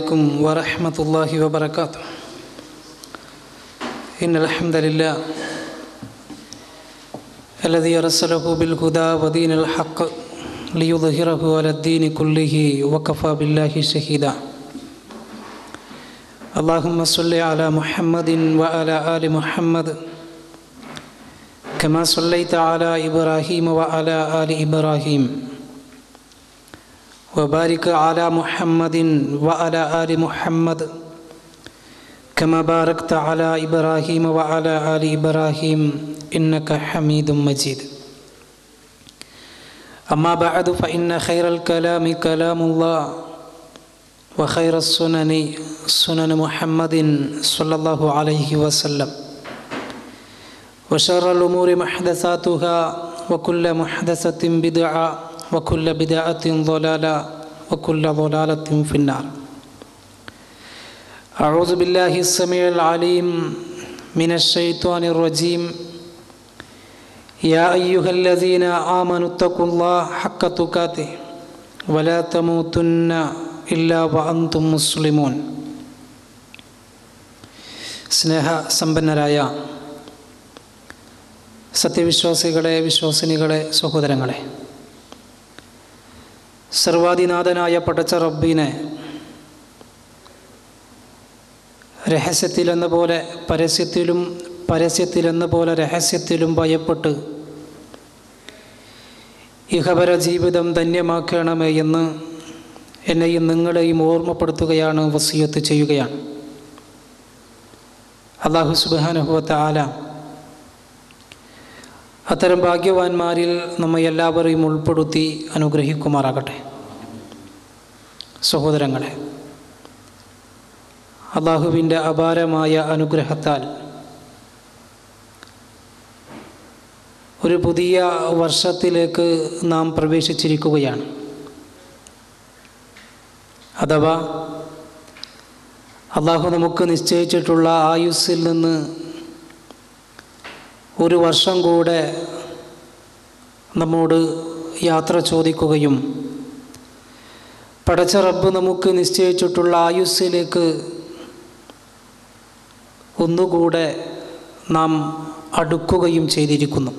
عليكم ورحمة الله وبركاته. إن الحمد لله الذي أرسله بالهدى ودين الحق ليظهره على الدين كله وكفى بالله شهيدا. اللهم صل على محمد وعلى آل محمد كما صليت على إبراهيم وعلى آل إبراهيم وبارك على محمد وعلى آل محمد كما باركت على إبراهيم وعلى آل إبراهيم إنك حميد مجيد. أما بعد فإن خير الكلام كلام الله وخير السنن سنن محمد صلى الله عليه وسلم وشر الأمور محدثاتها وكل محدثة بدعة وكل بدعة ضلالة وكل ضلالة في النار. أعوذ بالله السميع العليم من الشيطان الرجيم. يا أيها الذين آمنوا اتقوا الله حق تقاته ولا تموتن إلا وأنتم مسلمون. സ്നേഹ സമ്പന്നരായ സത്യവിശ്വാസികളെ, വിശ്വാസിനികളെ, സഹോദരങ്ങളെ, സർവാധിനാഥനായ പടച്ച റബ്ബിനെ രഹസ്യത്തിലെന്ന പോലെ പരസ്യത്തിലും പരസ്യത്തിലെന്ന പോലെ രഹസ്യത്തിലും ഭയപ്പെട്ട് ഇഹപര ജീവിതം ധന്യമാക്കണമേ എന്ന് എന്നെയും നിങ്ങളെയും ഓർമ്മപ്പെടുത്തുകയാണ്, വസിയത്ത് ചെയ്യുകയാണ്. അല്ലാഹു സുബ്ഹാനഹു വ തആല അത്തരം ഭാഗ്യവാന്മാരിൽ നമ്മെ എല്ലാവരെയും ഉൾപ്പെടുത്തി അനുഗ്രഹിക്കുമാറാകട്ടെ. സഹോദരങ്ങളെ, അല്ലാഹുവിൻ്റെ അപാരമായ അനുഗ്രഹത്താൽ ഒരു പുതിയ വർഷത്തിലേക്ക് നാം പ്രവേശിച്ചിരിക്കുകയാണ്. അഥവാ അല്ലാഹു നമുക്ക് നിശ്ചയിച്ചിട്ടുള്ള ആയുസ്സിൽ നിന്ന് ഒരു വർഷം കൂടെ നമ്മോട് യാത്ര ചോദിക്കുകയും പടച്ച റബ്ബ് നമുക്ക് നിശ്ചയിച്ചിട്ടുള്ള ആയുസ്സിലേക്ക് ഒന്നുകൂടെ നാം അടുക്കുകയും ചെയ്തിരിക്കുന്നു.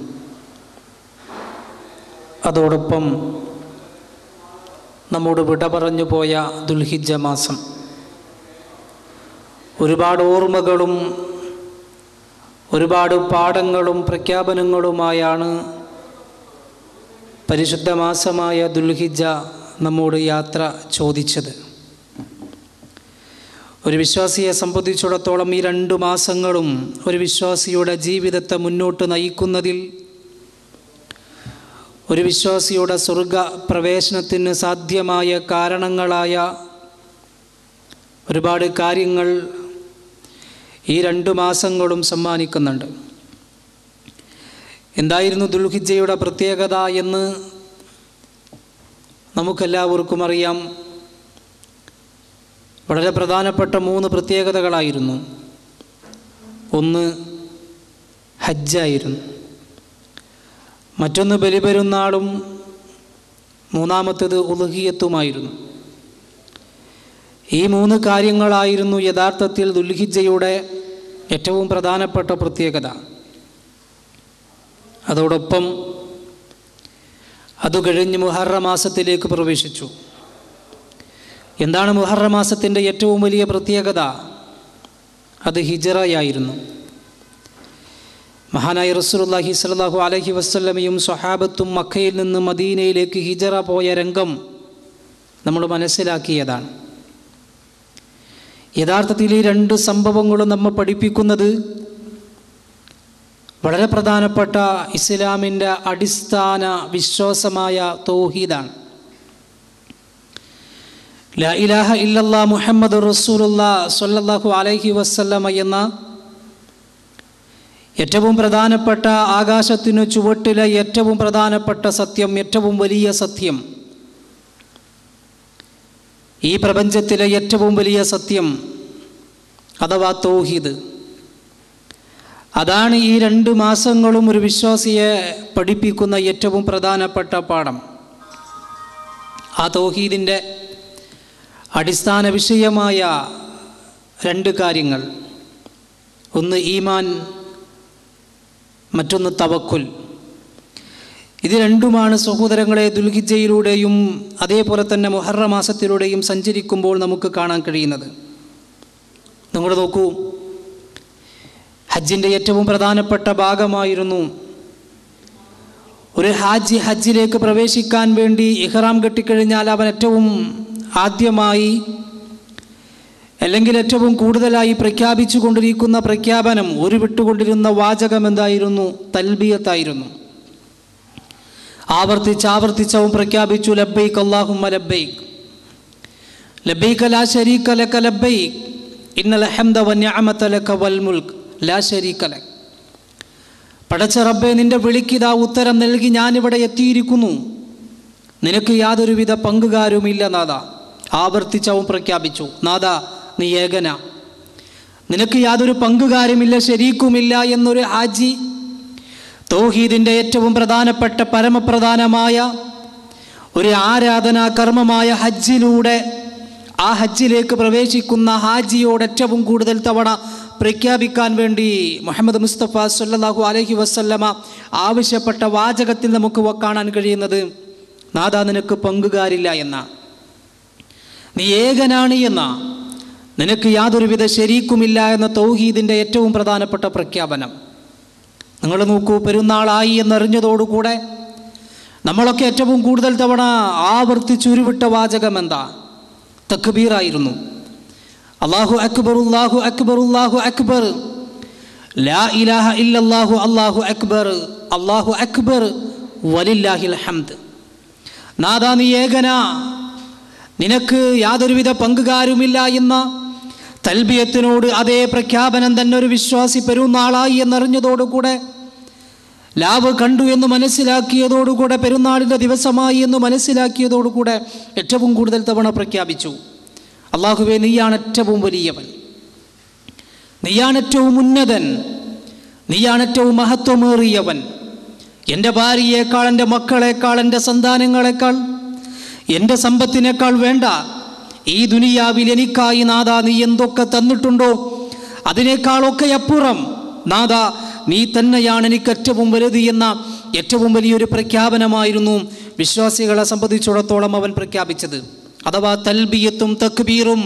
അതോടൊപ്പം നമ്മോട് വിട പറഞ്ഞു പോയ ദുൽഹിജ്ജ മാസം ഒരുപാട് ഓർമ്മകളും ഒരുപാട് പാഠങ്ങളും പ്രഖ്യാപനങ്ങളുമായാണ് പരിശുദ്ധ മാസമായ ദുൽഹിജ്ജ നമ്മോട് യാത്ര ചോദിച്ചത്. ഒരു വിശ്വാസിയെ സംബന്ധിച്ചിടത്തോളം ഈ 2 മാസങ്ങളും ഒരു വിശ്വാസിയുടെ ജീവിതത്തെ മുന്നോട്ട് നയിക്കുന്നതിൽ, ഒരു വിശ്വാസിയുടെ സ്വർഗ പ്രവേശനത്തിന് സാധ്യമായ കാരണങ്ങളായ ഒരുപാട് കാര്യങ്ങൾ ഈ 2 മാസങ്ങളും സമ്മാനിക്കുന്നുണ്ട്. എന്തായിരുന്നു ദുൽഹിജ്ജയുടെ പ്രത്യേകത എന്ന് നമുക്കെല്ലാവർക്കും അറിയാം. വളരെ പ്രധാനപ്പെട്ട 3 പ്രത്യേകതകളായിരുന്നു. ഒന്ന് ഹജ്ജായിരുന്നു, മറ്റൊന്ന് ബലിപെരുന്നാളും, മൂന്നാമത്തേത് ഉളുഹിയ്യത്തുമായിരുന്നു. ഈ 3 കാര്യങ്ങളായിരുന്നു യഥാർത്ഥത്തിൽ ദുൽഹിജ്ജയുടെ ഏറ്റവും പ്രധാനപ്പെട്ട പ്രത്യേകത. അതോടൊപ്പം അത് കഴിഞ്ഞ് മുഹറം മാസത്തിലേക്ക് പ്രവേശിച്ചു. എന്താണ് മുഹറം മാസത്തിൻ്റെ ഏറ്റവും വലിയ പ്രത്യേകത? അത് ഹിജ്റയായിരുന്നു. മഹാനായ റസൂലുള്ളാഹി സ്വല്ലല്ലാഹു അലൈഹി വസല്ലമയും സ്വഹാബത്തും മക്കയിൽ നിന്ന് മദീനയിലേക്ക് ഹിജ്റ പോയ രംഗം നമ്മൾ മനസ്സിലാക്കിയതാണ്. യഥാർത്ഥത്തിൽ ഈ 2 സംഭവങ്ങളും നമ്മെ പഠിപ്പിക്കുന്നത് വളരെ പ്രധാനപ്പെട്ട ഇസ്ലാമിൻ്റെ അടിസ്ഥാന വിശ്വാസമായ തൗഹീദാണ്. ലാ ഇലാഹ ഇല്ലല്ലാഹ് മുഹമ്മദുർ റസൂലുള്ളാഹ് സ്വല്ലല്ലാഹു അലൈഹി വസല്ലമ എന്ന ഏറ്റവും പ്രധാനപ്പെട്ട, ആകാശത്തിനു ചുവട്ടിലെ ഏറ്റവും പ്രധാനപ്പെട്ട സത്യം, ഏറ്റവും വലിയ സത്യം, ഈ പ്രപഞ്ചത്തിലെ ഏറ്റവും വലിയ സത്യം അഥവാ തൗഹീദ്, അതാണ് ഈ 2 മാസങ്ങളും ഒരു വിശ്വാസിയെ പഠിപ്പിക്കുന്ന ഏറ്റവും പ്രധാനപ്പെട്ട പാഠം. ആ തൗഹീദിൻ്റെ അടിസ്ഥാന വിഷയമായ രണ്ട് കാര്യങ്ങൾ, ഒന്ന് ഈമാൻ, മറ്റൊന്ന് തവക്കുൽ. ഇത് രണ്ടുമാണ് സഹോദരങ്ങളെ ദുൽഹിജ്ജയിലൂടെയും അതേപോലെ തന്നെ മുഹറം മാസത്തിലൂടെയും സഞ്ചരിക്കുമ്പോൾ നമുക്ക് കാണാൻ കഴിയുന്നത്. നിങ്ങൾ നോക്കൂ, ഹജ്ജിൻ്റെ ഏറ്റവും പ്രധാനപ്പെട്ട ഭാഗമായിരുന്നു ഒരു ഹജ്ജിലേക്ക് പ്രവേശിക്കാൻ വേണ്ടി ഇഹ്റാം കെട്ടിക്കഴിഞ്ഞാൽ അവൻ ഏറ്റവും ആദ്യമായി അല്ലെങ്കിൽ ഏറ്റവും കൂടുതലായി പ്രഖ്യാപിച്ചു കൊണ്ടിരിക്കുന്ന പ്രഖ്യാപനം, ഉരുവിട്ടുകൊണ്ടിരുന്ന വാചകം എന്തായിരുന്നു? തൽബിയത്തായിരുന്നു. ആവർത്തിച്ചവൻ പ്രഖ്യാപിച്ചു, ലബ്ബൈക് അല്ലാഹുമ്മ ലബ്ബൈക്, ലബ്ബൈക ലാ ശരീക ലക ലബ്ബൈക്, ഇന്നൽ ഹംദ വന്നിഅമത ലക വൽ മുൽക്ക് ലാ ശരീക ലക. പടച്ച റബ്ബേ, നിന്റെ വിളിക്കിതാ ഉത്തരം നൽകി ഞാനിവിടെ എത്തിയിരിക്കുന്നു, നിനക്ക് യാതൊരുവിധ പങ്കുകാരുമില്ല നാഥ. ആവർത്തിച്ചവൻ പ്രഖ്യാപിച്ചു, നാഥ നീ ഏകന, നിനക്ക് യാതൊരു പങ്കുകാരുമില്ല, ശരീക്കുമില്ല എന്നൊരു ഹാജി തൗഹീദിൻ്റെ ഏറ്റവും പ്രധാനപ്പെട്ട പരമപ്രധാനമായ ഒരു ആരാധനാ കർമ്മമായ ഹജ്ജിലൂടെ ആ ഹജ്ജിലേക്ക് പ്രവേശിക്കുന്ന ഹാജിയോട് ഏറ്റവും കൂടുതൽ തവണ പ്രഖ്യാപിക്കാൻ വേണ്ടി മുഹമ്മദ് മുസ്തഫ സല്ലല്ലാഹു അലൈഹി വസല്ലമ ആവശ്യപ്പെട്ട വാചകത്തിൽ നമുക്ക് കാണാൻ കഴിയുന്നത്, നാഥ നിനക്ക് പങ്കുകാരില്ല എന്ന, നീ ഏകനാണ് എന്ന, നിനക്ക് യാതൊരുവിധ ശരീക്കുമില്ല എന്ന തൗഹീദിൻ്റെ ഏറ്റവും പ്രധാനപ്പെട്ട പ്രഖ്യാപനം. നിങ്ങൾ നോക്കൂ, പെരുന്നാളായി എന്നറിഞ്ഞതോടുകൂടെ നമ്മളൊക്കെ ഏറ്റവും കൂടുതൽ തവണ ആവർത്തിച്ചുരുവിട്ട വാചകം എന്താ? തക്ബീറായിരുന്നു. അല്ലാഹു അക്ബർ അല്ലാഹു അക്ബർ അല്ലാഹു അക്ബർ, ലാ ഇലാഹ ഇല്ലല്ലാഹു അല്ലാഹു അക്ബർ അല്ലാഹു അക്ബർ വലില്ലാഹിൽ ഹംദ്. നാഥാ നീ ഏകനാ, നിനക്ക് യാതൊരുവിധ പങ്കുകാരുമില്ല എന്ന തൽബിയത്തിനോട് അതേ പ്രഖ്യാപനം തന്നെ ഒരു വിശ്വാസി പെരുന്നാളായി എന്നറിഞ്ഞതോടുകൂടെ, ലാവ് കണ്ടു എന്ന് മനസ്സിലാക്കിയതോടുകൂടെ, പെരുന്നാളിൻ്റെ ദിവസമായി എന്ന് മനസ്സിലാക്കിയതോടുകൂടെ ഏറ്റവും കൂടുതൽ തവണ പ്രഖ്യാപിച്ചു, അല്ലാഹുവേ നീയാണ് ഏറ്റവും വലിയവൻ, നീയാണ് ഏറ്റവും ഉന്നതൻ, നീയാണ് ഏറ്റവും മഹത്വമേറിയവൻ. എൻ്റെ ഭാര്യയേക്കാൾ, എൻ്റെ മക്കളെക്കാൾ, എൻ്റെ സന്താനങ്ങളെക്കാൾ, എൻ്റെ സമ്പത്തിനേക്കാൾ വേണ്ട ഈ ദുനിയാവിൽ എനിക്കായി നാഥ നീ എന്തൊക്കെ തന്നിട്ടുണ്ടോ അതിനേക്കാളൊക്കെ അപ്പുറം നാഥ നീ തന്നെയാണ് എനിക്ക് ഏറ്റവും വലുത് എന്ന ഏറ്റവും വലിയൊരു പ്രഖ്യാപനമായിരുന്നു വിശ്വാസികളെ സംബന്ധിച്ചിടത്തോളം അവൻ പ്രഖ്യാപിച്ചത്. അഥവാ തൽബിയത്തും തക്ബീറും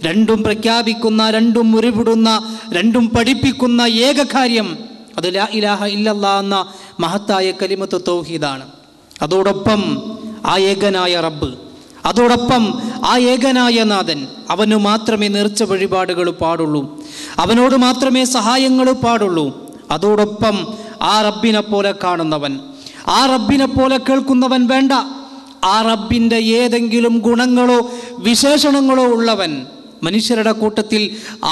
രണ്ടും പ്രഖ്യാപിക്കുന്ന, രണ്ടും ഉരുവിടുന്ന, രണ്ടും പഠിപ്പിക്കുന്ന ഏക കാര്യം അത് ലാ ഇലാഹ ഇല്ലല്ലാഹ് എന്ന മഹത്തായ കലിമത്ത് തൗഹീദാണ്. അതോടൊപ്പം ആ ഏകനായ റബ്ബ്, അതോടൊപ്പം ആ ഏകനായ നാഥൻ, അവന് മാത്രമേ നേർച്ച വഴിപാടുകൾ പാടുള്ളൂ, അവനോട് മാത്രമേ സഹായങ്ങൾ പാടുള്ളൂ. അതോടൊപ്പം ആ റബ്ബിനെ പോലെ കാണുന്നവൻ, ആ റബ്ബിനെ പോലെ കേൾക്കുന്നവൻ വേണ്ട, ആ റബ്ബിൻ്റെ ഏതെങ്കിലും ഗുണങ്ങളോ വിശേഷണങ്ങളോ ഉള്ളവൻ മനുഷ്യരുടെ കൂട്ടത്തിൽ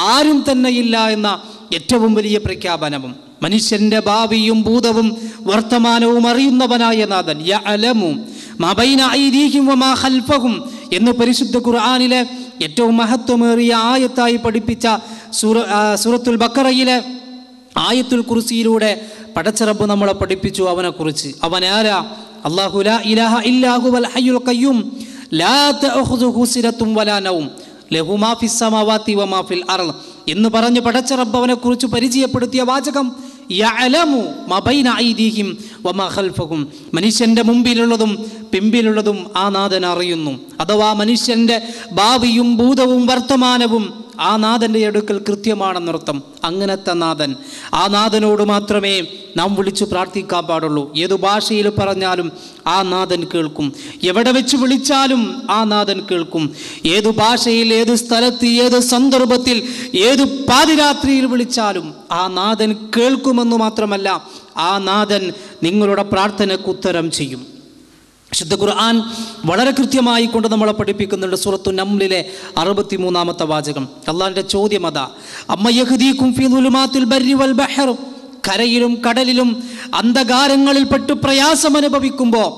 ആരും തന്നെയില്ല എന്ന ഏറ്റവും വലിയ പ്രഖ്യാപനവും, മനുഷ്യൻ്റെ ഭാവിയും ഭൂതവും വർത്തമാനവും അറിയുന്നവനായ നാഥൻ, യഅലമു മാ ബൈന ഐദീഹിം വമാ ഖൽഫഹും എന്ന് പരിശുദ്ധ ഖുർആനിലെ ഏറ്റവും മഹത്വമേറിയ ആയത്തായി പഠിപ്പിച്ച സൂറത്തുൽ ബഖറയിലെ ആയത്തുൽ കുർസിയിലൂടെ പടച്ച റബ്ബ് നമ്മളെ പഠിപ്പിച്ചു അവനെക്കുറിച്ച്. അവൻ ആരാ? അല്ലാഹു ലാ ഇലാഹ ഇല്ലാ ഹുവൽ ഹയ്യുൽ ഖയ്യൂം ലാ തഅഖുദുഹു സിനത്തും വലാ നൗം ലഹു മാ ഫിസ് സമാവാതി വമാ ഫിൽ അർള് എന്ന് പറഞ്ഞ് പടച്ച റബ്ബ് അവനെക്കുറിച്ച് പരിചയപ്പെടുത്തിയ വാചകം യഅലമു മാ ബൈന ഐദീഹിം വമാ ഖൽഫഹും, മനുഷ്യൻ്റെ മുമ്പിലുള്ളതും പിമ്പിലുള്ളതും ആ നാഥൻ അറിയുന്നു. അഥവാ മനുഷ്യൻ്റെ ഭാവിയും ഭൂതവും വർത്തമാനവും ആ നാഥൻ്റെ അടുക്കൽ കൃത്യമാണെന്നർത്ഥം. അങ്ങനത്തെ നാഥൻ, ആ നാഥനോട് മാത്രമേ നാം വിളിച്ചു പ്രാർത്ഥിക്കാൻ പാടുള്ളൂ. ഏതു ഭാഷയിൽ പറഞ്ഞാലും ആ നാഥൻ കേൾക്കും, എവിടെ വെച്ച് വിളിച്ചാലും ആ നാഥൻ കേൾക്കും. ഏതു ഭാഷയിൽ, ഏത് സ്ഥലത്ത്, ഏത് സന്ദർഭത്തിൽ, ഏത് പാതിരാത്രിയിൽ വിളിച്ചാലും ആ നാഥൻ കേൾക്കുമെന്ന് മാത്രമല്ല, ആ നാഥൻ നിങ്ങളുടെ പ്രാർത്ഥനയ്ക്ക് ഉത്തരം ചെയ്യും. വിശുദ്ധ ഖുർആൻ വളരെ കൃത്യമായി കൊണ്ട് നമ്മളെ പഠിപ്പിക്കുന്നുണ്ട്. സൂറത്തു നംലിലെ 63-ാമത്തെ വാചകം. അള്ളാഹിൻ്റെ ചോദ്യം അതാ, അമ്മ യഹ്ദീകും ഫീ ദുലുമാത്തിൽ ബർരി വൽ ബഹർ, കരയിലും കടലിലും അന്ധകാരങ്ങളിൽ പെട്ട് പ്രയാസം അനുഭവിക്കുമ്പോൾ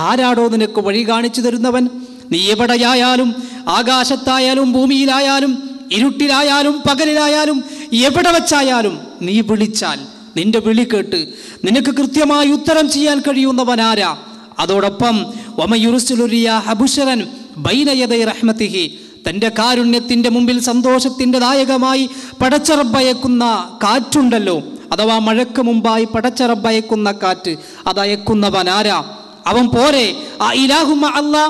ആരാടോ നിനക്ക് വഴി കാണിച്ചു തരുന്നവൻ? നീ എവിടെയായാലും, ആകാശത്തായാലും ഭൂമിയിലായാലും ഇരുട്ടിലായാലും പകലിലായാലും എവിടെ വെച്ചായാലും നീ വിളിച്ചാൽ നിന്റെ വിളി കേട്ട് നിനക്ക് കൃത്യമായി ഉത്തരം ചെയ്യാൻ കഴിയുന്നവനാരാ? അതോടൊപ്പം വമയുർസിലു റിയാഹ ബുശറൻ ബൈന യദൈ റഹ്മതിഹി, തൻ്റെ കാരുണ്യത്തിൻ്റെ മുമ്പിൽ സന്തോഷത്തിൻ്റെ ദായകമായി പടച്ചറബയക്കുന്ന കാറ്റുണ്ടല്ലോ, അഥവാ മഴയ്ക്ക് മുമ്പായി പടച്ചറബയക്കുന്ന കാറ്റ്, അതയക്കുന്നവനാരാ? അവൻ പോരെ? ആ ഇലാഹുമ അല്ലാ,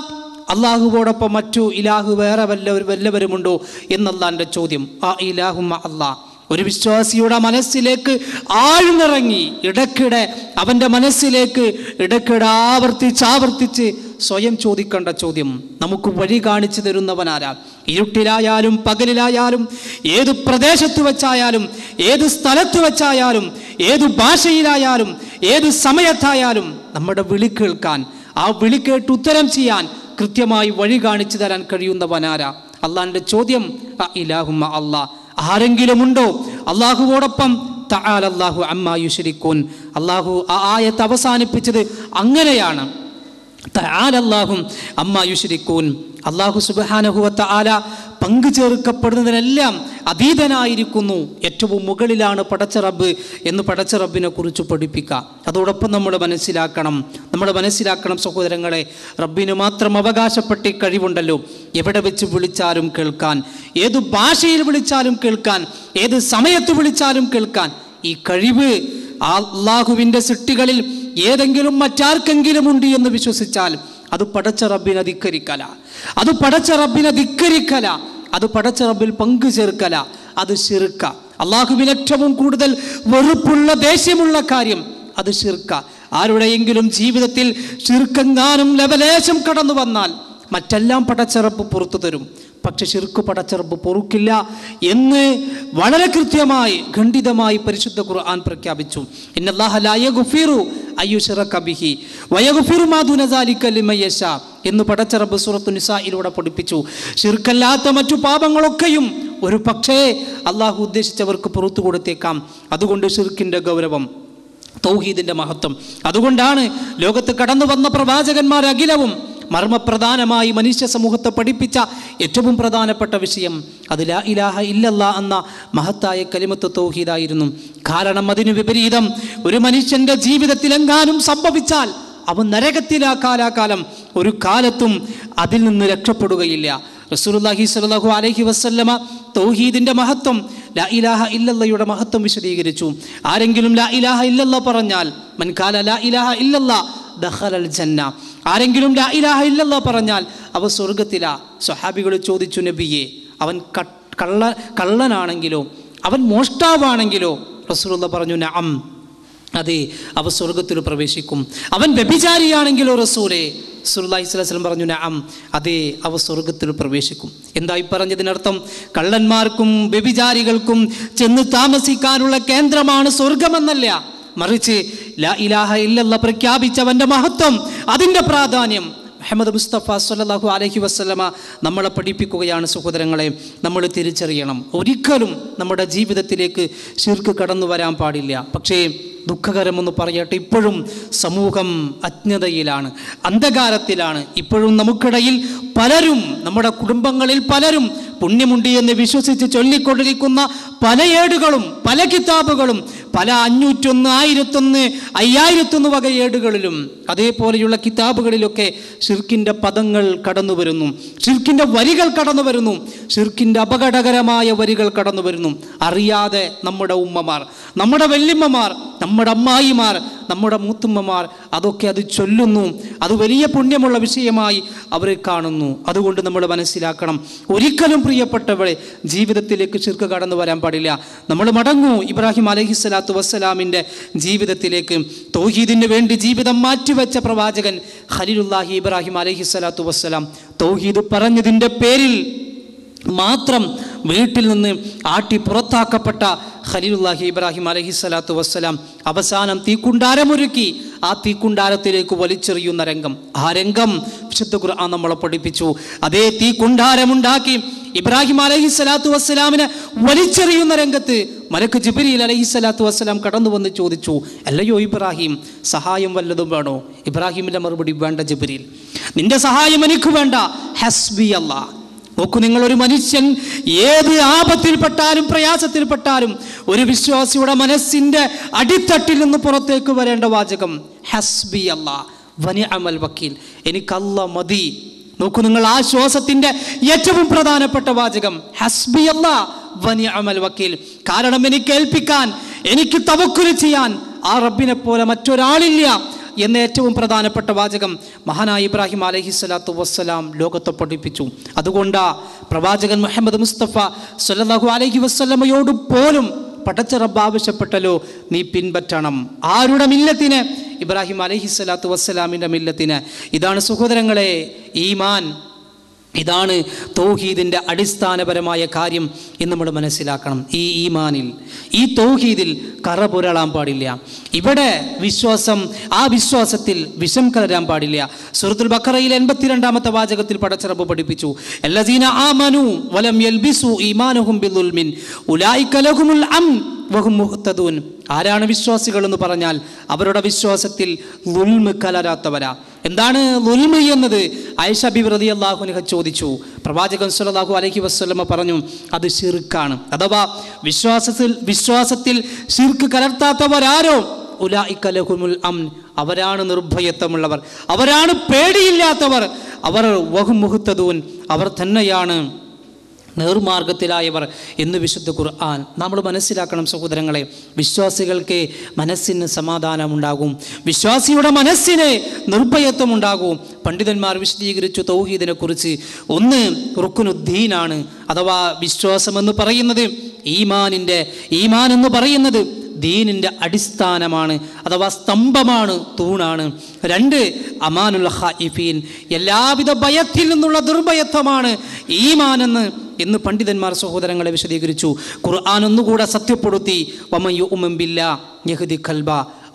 അള്ളാഹുവോടൊപ്പം മറ്റു ഇലാഹു വേറെ വല്ലവരുമുണ്ടോ എന്നല്ലാൻ്റെ ചോദ്യം. ആ ഇലാഹുമ അല്ലാ ഒരു വിശ്വാസിയുടെ മനസ്സിലേക്ക് ആഴ്ന്നിറങ്ങി ഇടയ്ക്കിടെ അവൻ്റെ മനസ്സിലേക്ക് ഇടയ്ക്കിടെ ആവർത്തിച്ച് സ്വയം ചോദിക്കേണ്ട ചോദ്യം. നമുക്ക് വഴി കാണിച്ചു തരുന്നവനാരാ? ഇരുട്ടിലായാലും പകലിലായാലും ഏത് പ്രദേശത്ത് വെച്ചായാലും ഏത് സ്ഥലത്ത് വെച്ചായാലും ഏത് ഭാഷയിലായാലും ഏത് സമയത്തായാലും നമ്മുടെ വിളി കേൾക്കാൻ, ആ വിളി കേട്ട് ഉത്തരം ചെയ്യാൻ കൃത്യമായി വഴി കാണിച്ചു തരാൻ കഴിയുന്നവനാരാ? അള്ളാഹിൻ്റെ ചോദ്യം ഇലാഹുമ്മ അല്ലാ. ആരെങ്കിലും ഉണ്ടോ അള്ളാഹുവോടൊപ്പം? തആല അല്ലാഹു അമ്മാ യുശ്രികൂൻ. അള്ളാഹു ആ ആയത്ത് അവസാനിപ്പിച്ചത് അങ്ങനെയാണ്. തആല അല്ലാഹു അമ്മാ യുശ്രികൂൻ. അള്ളാഹു സുബ്ഹാനഹു വ തആല പങ്കു ചേർക്കപ്പെടുന്നതിനെല്ലാം അതീതനായിരിക്കുന്നു, ഏറ്റവും മുകളിലാണ് പടച്ച റബ്ബ് എന്ന് പടച്ച റബ്ബിനെ കുറിച്ച് പഠിപ്പിക്കുക. അതോടൊപ്പം നമ്മൾ മനസ്സിലാക്കണം സഹോദരങ്ങളെ, റബ്ബിന് മാത്രം അവകാശപ്പെട്ട് കഴിവുണ്ടല്ലോ. എവിടെ വെച്ച് വിളിച്ചാലും കേൾക്കാൻ, ഏതു ഭാഷയിൽ വിളിച്ചാലും കേൾക്കാൻ, ഏത് സമയത്ത് വിളിച്ചാലും കേൾക്കാൻ ഈ കഴിവ് അള്ളാഹുവിൻ്റെ സൃഷ്ടികളിൽ ഏതെങ്കിലും മറ്റാർക്കെങ്കിലും ഉണ്ട് എന്ന് വിശ്വസിച്ചാൽ അത് പടച്ച റബ്ബിനെ ധിക്കരിക്കല, അത് പടച്ച റബ്ബിൽ പങ്കു ചേർക്കല, അത് ശിർക്ക. അള്ളാഹുവിന് ഏറ്റവും കൂടുതൽ വെറുപ്പുള്ള ദേഷ്യമുള്ള കാര്യം അത് ശിർക്ക. ആരുടെയെങ്കിലും ജീവിതത്തിൽ ശിർക്കെങ്ങാനും ലവലേശം കടന്നു വന്നാൽ മറ്റെല്ലാം പടച്ച റബ്ബ് പുറത്തു തരും, പക്ഷെ ശിർക്ക് പടച്ച റബ്ബ് പൊറുക്കില്ല എന്ന് വളരെ കൃത്യമായി ഖണ്ഡിതമായി പരിശുദ്ധ ഖുർആൻ പ്രഖ്യാപിച്ചു. ഇന്നല്ലാഹ ലാ യഗ്ഫിറു അയ്യുശ്റക ബിഹി വയഗ്ഫിറു മാ ദൂന സാലിക ലിമൻ യശാ എന്ന് പടച്ച റബ്ബ് സൂറത്തു നിസായിലൂടെ പഠിപ്പിച്ചു. ശിർക്കല്ലാത്ത മറ്റു പാപങ്ങളൊക്കെയും ഒരു പക്ഷേ അള്ളാഹു ഉദ്ദേശിച്ചവർക്ക് പുറത്തു കൊടുത്തേക്കാം. അതുകൊണ്ട് ശിർക്കിൻ്റെ ഗൗരവം, തൗഹീദിൻ്റെ മഹത്വം, അതുകൊണ്ടാണ് ലോകത്ത് കടന്നു വന്ന പ്രവാചകന്മാർ അഖിലവും മർമ്മപ്രധാനമായി മനുഷ്യ സമൂഹത്തെ പഠിപ്പിച്ച ഏറ്റവും പ്രധാനപ്പെട്ട വിഷയം അത് ലാ ഇലാഹ ഇല്ലല്ലാ എന്ന മഹത്തായ കലിമത്ത് തൗഹീദായിരുന്നു. കാരണം അതിനു വിപരീതം ഒരു മനുഷ്യൻ്റെ ജീവിതത്തിലെങ്ങാനും സംഭവിച്ചാൽ അവൻ നരകത്തിലാക്കാലാകാലം ഒരു കാലത്തും അതിൽ നിന്ന് രക്ഷപ്പെടുകയില്ല. റസൂലുള്ളാഹി സ്വല്ലല്ലാഹു അലൈഹി വസല്ലമ തൗഹീദിൻ്റെ മഹത്വം, ലാ ഇലാഹ ഇല്ലല്ലയുടെ മഹത്വം വിശദീകരിച്ചു. ആരെങ്കിലും ലാ ഇലാഹ ഇല്ലല്ലാ പറഞ്ഞാൽ മൻ ഖാല ലാ ഇലാഹ ഇല്ലല്ലാ ദഖലൽ ജന്ന, ആരെങ്കിലും ലാ ഇലാഹ ഇല്ലല്ലാ പറഞ്ഞാൽ അവ സ്വർഗത്തിലാ. സ്വഹാബികൾ ചോദിച്ചു, നബിയെ അവൻ കള്ളനാണെങ്കിലോ അവൻ മോഷ്ടാവാണെങ്കിലോ? റസൂലുള്ളാഹി പറഞ്ഞു, നഅം, അതെ, അവ സ്വർഗത്തിൽ പ്രവേശിക്കും. അവൻ വ്യഭിചാരിയാണെങ്കിലോ റസൂലേ? റസൂലുള്ളാഹി സ്വല്ലല്ലാഹു അലൈഹി വസല്ലം പറഞ്ഞു, നഅം, അതെ, അവ സ്വർഗത്തിൽ പ്രവേശിക്കും. എന്തായി പറഞ്ഞതിനർത്ഥം? കള്ളന്മാർക്കും വ്യഭിചാരികൾക്കും ചെന്ന് താമസിക്കാനുള്ള കേന്ദ്രമാണ് സ്വർഗമെന്നല്ല, മറിച്ച് ലാ ഇലാഹ ഇല്ലല്ലാഹ് പ്രഖ്യാപിച്ചവൻ്റെ മഹത്വം, അതിൻ്റെ പ്രാധാന്യം മുഹമ്മദ് മുസ്തഫ സ്വല്ലല്ലാഹു അലൈഹി വസല്ലമ നമ്മളെ പഠിപ്പിക്കുകയാണ്. സഹോദരങ്ങളെ, നമ്മൾ തിരിച്ചറിയണം, ഒരിക്കലും നമ്മുടെ ജീവിതത്തിലേക്ക് ശിർക്ക് കടന്നു വരാൻ പാടില്ല. പക്ഷേ ദുഃഖകരമെന്ന് പറയട്ടെ, ഇപ്പോഴും സമൂഹം അജ്ഞതയിലാണ്, അന്ധകാരത്തിലാണ്. ഇപ്പോഴും നമുക്കിടയിൽ പലരും, നമ്മുടെ കുടുംബങ്ങളിൽ പലരും പുണ്യമുണ്ട് എന്ന് വിശ്വസിച്ച് ചൊല്ലിക്കൊണ്ടിരിക്കുന്ന പല ഏടുകളും പല കിതാബുകളും പല 501, 1001, 5001 വക ഏടുകളിലും അതേപോലെയുള്ള കിതാബുകളിലൊക്കെ ഷിർക്കിൻ്റെ പദങ്ങൾ കടന്നു വരുന്നു, ഷിർക്കിൻ്റെ വരികൾ കടന്നു വരുന്നു, ഷിർക്കിൻ്റെ അപകടകരമായ വരികൾ കടന്നു വരുന്നു. അറിയാതെ നമ്മുടെ ഉമ്മമാർ, നമ്മുടെ വല്യമ്മമാർ, നമ്മുടെ അമ്മായിമാർ, നമ്മുടെ മൂത്തുമ്മമാർ അതൊക്കെ അത് ചൊല്ലുന്നു. അത് വലിയ പുണ്യമുള്ള വിഷയമായി അവർ കാണുന്നു. അതുകൊണ്ട് നമ്മൾ മനസ്സിലാക്കണം, ഒരിക്കലും പ്രിയപ്പെട്ടവരെ ജീവിതത്തിലേക്ക് ശിർക്ക് കടന്നു വരാൻ പാടില്ല. നമ്മൾ മടങ്ങൂ ഇബ്രാഹിം അലൈഹിസ്സലാത്തു വസ്സലാമിൻ്റെ ജീവിതത്തിലേക്ക്. തൗഹീദിന് വേണ്ടി ജീവിതം മാറ്റിവെച്ച പ്രവാചകൻ ഖലീലുല്ലാഹി ഇബ്രാഹിം അലൈഹിസ്സലാത്തു വസ്സലാം തൗഹീദ് പറഞ്ഞതിൻ്റെ പേരിൽ മാത്രം വീട്ടിൽ നിന്ന് ആട്ടി പുറത്താക്കപ്പെട്ട ഖലീലുല്ലാഹി ഇബ്രാഹിം അലൈഹിസ്സലാത്തു വസ്സലാം അവസാനം തീക്കുണ്ടാരമൊരുക്കി ആ തീക്കുണ്ടാരത്തിലേക്ക് വലിച്ചെറിയുന്ന രംഗം, ആ രംഗം വിശുദ്ധ ഖുർആൻ നമ്മളെ പഠിപ്പിച്ചു. അതേ തീക്കുണ്ടാരമുണ്ടാക്കി ഇബ്രാഹിം അലൈഹിസ്സലാത്തു വസ്സലാമിനെ വലിച്ചെറിയുന്ന രംഗത്ത് മലക്ക് ജിബ്രീൽ അലൈഹിസ്സലാത്തു വസ്സലാം കടന്നു വന്ന് ചോദിച്ചു, അല്ലയോ ഇബ്രാഹിം, സഹായം വല്ലതും വേണോ? ഇബ്രാഹിമിൻ്റെ മറുപടി, വേണ്ട ജിബ്രീൽ, നിന്റെ സഹായം എനിക്ക് വേണ്ട, ഹസ്ബി അല്ലാഹ്. നോക്കൂ, നിങ്ങളൊരു മനുഷ്യൻ ഏത് ആപത്തിൽപ്പെട്ടാലും പ്രയാസത്തിൽപ്പെട്ടാലും ഒരു വിശ്വാസിയുടെ മനസ്സിൻ്റെ അടിത്തട്ടിൽ നിന്ന് പുറത്തേക്ക് വരേണ്ട വാചകം ഹസ്ബി അല്ലാഹ് വനിഅമൽ വക്കീൽ, എനിക്ക് അല്ലാഹ് മതി നോക്കൂ നിങ്ങൾ, ആ ശ്വാസത്തിന്റെ ഏറ്റവും പ്രധാനപ്പെട്ട വാചകം ഹസ്ബി അല്ലാഹ് വ നിഅമൽ വക്കീൽ. കാരണം എനിക്ക് ഏൽപ്പിക്കാൻ, എനിക്ക് തവക്കുൽ ചെയ്യാൻ ആ റബ്ബിനെ പോലെ മറ്റൊരാളില്ല എന്ന ഏറ്റവും പ്രധാനപ്പെട്ട വാചകം മഹാനായ ഇബ്രാഹിം അലൈഹിസ്സലാത്തു വസ്സലാം ലോകത്തെ പഠിപ്പിച്ചു. അതുകൊണ്ട് പ്രവാചകൻ മുഹമ്മദ് മുസ്തഫ സ്വല്ലല്ലാഹു അലൈഹി വസല്ലമയോട് പോലും പടച്ച റബ്ബ് ആവശ്യപ്പെട്ടല്ലോ, നീ പിൻപറ്റണം. ആരുടെ മില്ലത്തിന്? ഇബ്രാഹിം അലൈഹിസ്സലാത്തു വസ്സലാമിൻ്റെ മില്ലത്തിന്. ഇതാണ് സഹോദരങ്ങളെ ഈമാൻ, ഇതാണ് തൗഹീദിൻ്റെ അടിസ്ഥാനപരമായ കാര്യം എന്ന് നമ്മൾ മനസ്സിലാക്കണം. ഈ ഈമാനിൽ, ഈ തൗഹീദിൽ കറ പുരളാൻ പാടില്ല. ഇവിടെ വിശ്വാസം, ആ വിശ്വാസത്തിൽ വിഷം കലരാൻ പാടില്ല. സൂറത്തുൽ ബഖറയിലെ 82-ാമത്തെ വാചകത്തിൽ പടച്ച റബ്ബ് പഠിപ്പിച്ചു, അല്ലസീന ആമനു വലം യൽബിസു ഈമാനഹും ബിദുൽമിൻ ഉലൈക ലഹുമുൽ അംൻ വഹും മുഹ്തദൂൻ. ആരാണ് വിശ്വാസികൾ എന്ന് പറഞ്ഞാൽ അവരുടെ വിശ്വാസത്തിൽ ളുൽമ് കലരാത്തവരാ. എന്താണ് ളുൽമ് എന്നത്? ആയിഷ ബിബി റളിയല്ലാഹു അൻഹ ചോദിച്ചു. പ്രവാചകൻ സ്വല്ലല്ലാഹു അലൈഹി വസല്ലമ പറഞ്ഞു, അത് ശിർക്കാണ്. അഥവാ വിശ്വാസത്തിൽ ശിർക്ക് കലർത്താത്തവരാരോ ഉലൈക ലഹുമുൽ അംൻ, അവരാണ് നിർഭയത്വമുള്ളവർ, അവരാണ് പേടിയില്ലാത്തവർ, അവർ വഹും മുഹ്തദൂൻ, അവർ തന്നെയാണ് നേർമാർഗത്തിലായവർ എന്ന് വിശുദ്ധ ഖുർആൻ. നമ്മൾ മനസ്സിലാക്കണം സഹോദരങ്ങളെ, വിശ്വാസികൾക്ക് മനസ്സിന് സമാധാനമുണ്ടാകും, വിശ്വാസിയുടെ മനസ്സിന് നിർഭയത്വം ഉണ്ടാകും. പണ്ഡിതന്മാർ വിശദീകരിച്ചു തൗഹീദിനെ കുറിച്ച്. ഒന്ന് റുക്നുദ്ദീനാണ്, അഥവാ വിശ്വാസം എന്ന് പറയുന്നത് ഈമാൻ എന്ന് പറയുന്നത് ദീനിൻ്റെ അടിസ്ഥാനമാണ്, അഥവാ സ്തംഭമാണ്, തൂണാണ്. 2 അമാനുൽ ഖായിഫീൻ, എല്ലാവിധ ഭയത്തിൽ നിന്നുള്ള നിർഭയത്വമാണ് ഈമാനെന്ന് എന്ന് പണ്ഡിതന്മാർ സഹോദരങ്ങളെ വിശദീകരിച്ചു. ഖുർആൻ ഒന്നുകൂടെ സത്യപ്പെടുത്തി, വമൻ യുഅ്മിൻ ബില്ലാഹി യഹ്ദി ഖൽബ,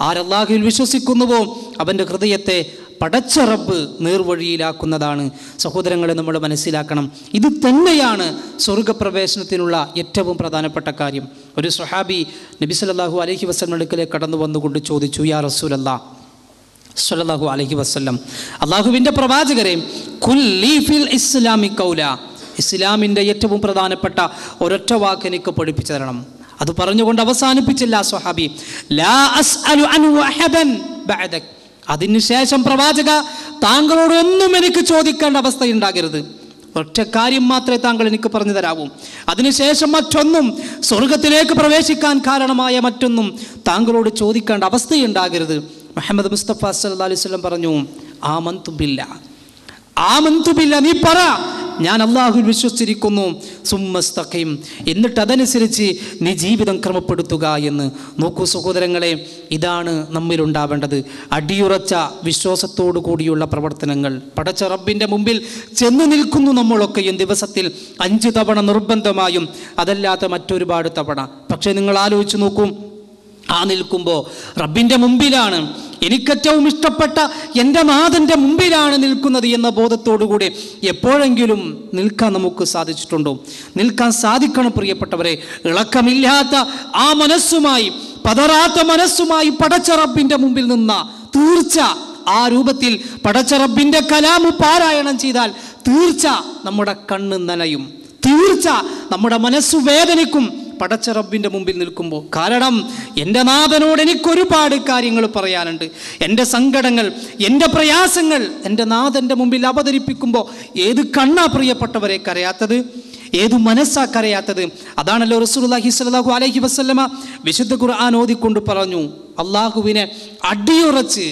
ആരല്ലാഹുവിൽ വിശ്വസിക്കുന്നുവോ അവൻ്റെ ഹൃദയത്തെ പടച്ച റബ്ബ് നേർവഴിയിലാക്കുന്നതാണ്. സഹോദരങ്ങളെ നമ്മൾ മനസ്സിലാക്കണം, ഇത് തന്നെയാണ് സ്വർഗപ്രവേശനത്തിനുള്ള ഏറ്റവും പ്രധാനപ്പെട്ട കാര്യം. ഒരു സ്വഹാബി നബി സല്ലല്ലാഹു അലൈഹി വസല്ലം അടുക്കലേക്ക് കടന്നു വന്നുകൊണ്ട് ചോദിച്ചു, യാ റസൂലല്ലാഹ് സ്വല്ലല്ലാഹു അലൈഹി വസല്ലം, അള്ളാഹുവിൻ്റെ പ്രവാചകരെ, കുല്ലി ഫിൽ ഇസ്ലാമി ഖൗല, ഇസ്ലാമിൻ്റെ ഏറ്റവും പ്രധാനപ്പെട്ട ഒരൊറ്റ വാക്ക് എനിക്ക് പഠിപ്പിച്ചു തരണം. അത് പറഞ്ഞുകൊണ്ട് അവസാനിപ്പിച്ചില്ല സ്വഹാബി, ലാ അസ്അലു അൻഹു അഹദൻ ബഅദക്, അതിനുശേഷം പ്രവാചക താങ്കളോട് ഒന്നും എനിക്ക് ചോദിക്കേണ്ട അവസ്ഥയുണ്ടാകരുത്, ഒറ്റ കാര്യം മാത്രമേ താങ്കൾ എനിക്ക് പറഞ്ഞു തരാവൂ, അതിനുശേഷം മറ്റൊന്നും, സ്വർഗത്തിലേക്ക് പ്രവേശിക്കാൻ കാരണമായ മറ്റൊന്നും താങ്കളോട് ചോദിക്കേണ്ട അവസ്ഥയുണ്ടാകരുത്. മുഹമ്മദ് മുസ്തഫ സല്ലല്ലാഹു അലൈഹി വസല്ലം പറഞ്ഞു, ആമന്തു ബില്ലാ, നീ പറ ഞാൻ അല്ലാഹുവിൽ വിശ്വസിച്ചിരിക്കുന്നു, സുമ്മസ്തഖീം, എന്നിട്ട് അതനുസരിച്ച് നീ ജീവിതം ക്രമപ്പെടുത്തുക എന്ന്. നോക്കൂ സഹോദരങ്ങളെ, ഇതാണ് നമ്മിലുണ്ടാവേണ്ടത്, അടിയുറച്ച വിശ്വാസത്തോടു കൂടിയുള്ള പ്രവർത്തനങ്ങൾ. പടച്ച റബ്ബിൻ്റെ മുമ്പിൽ ചെന്ന് നിൽക്കുന്നു നമ്മളൊക്കെയും ദിവസത്തിൽ 5 തവണ നിർബന്ധമായും, അതല്ലാത്ത മറ്റൊരുപാട് തവണ. പക്ഷേ നിങ്ങൾ ആലോചിച്ച് നോക്കൂ, ആ നിൽക്കുമ്പോൾ റബ്ബിൻ്റെ മുമ്പിലാണ്, എനിക്കേറ്റവും ഇഷ്ടപ്പെട്ട എൻ്റെ നാഥൻ്റെ മുമ്പിലാണ് നിൽക്കുന്നത് എന്ന ബോധത്തോടുകൂടി എപ്പോഴെങ്കിലും നിൽക്കാൻ നമുക്ക് സാധിച്ചിട്ടുണ്ടോ? നിൽക്കാൻ സാധിക്കണം പ്രിയപ്പെട്ടവരെ. ഇളക്കമില്ലാത്ത ആ മനസ്സുമായി, പതറാത്ത മനസ്സുമായി പടച്ച റബ്ബിൻ്റെ മുമ്പിൽ നിന്ന തീർച്ച, ആ രൂപത്തിൽ പടച്ച റബ്ബിൻ്റെ കലാമു പാരായണം ചെയ്താൽ തീർച്ച നമ്മുടെ കണ്ണ് നനയും, തീർച്ച നമ്മുടെ മനസ്സു വേദനിക്കും പടച്ച റബ്ബിൻ്റെ മുമ്പിൽ നിൽക്കുമ്പോൾ. കാരണം എൻ്റെ നാഥനോട് എനിക്കൊരുപാട് കാര്യങ്ങൾ പറയാനുണ്ട്. എൻ്റെ സങ്കടങ്ങൾ, എൻ്റെ പ്രയാസങ്ങൾ എൻ്റെ നാഥൻ്റെ മുമ്പിൽ അവതരിപ്പിക്കുമ്പോൾ ഏത് കണ്ണാ പ്രിയപ്പെട്ടവരെ കരയാത്തത്? ഏതു മനസ്സാ കരയാത്തത്? അതാണല്ലോ റസൂലുള്ളാഹി സ്വല്ലല്ലാഹു അലൈഹി വസല്ലമ വിശുദ്ധ ഖുർആൻ ഓതിക്കൊണ്ട് പറഞ്ഞു, അള്ളാഹുവിനെ അടിയുറച്ച്,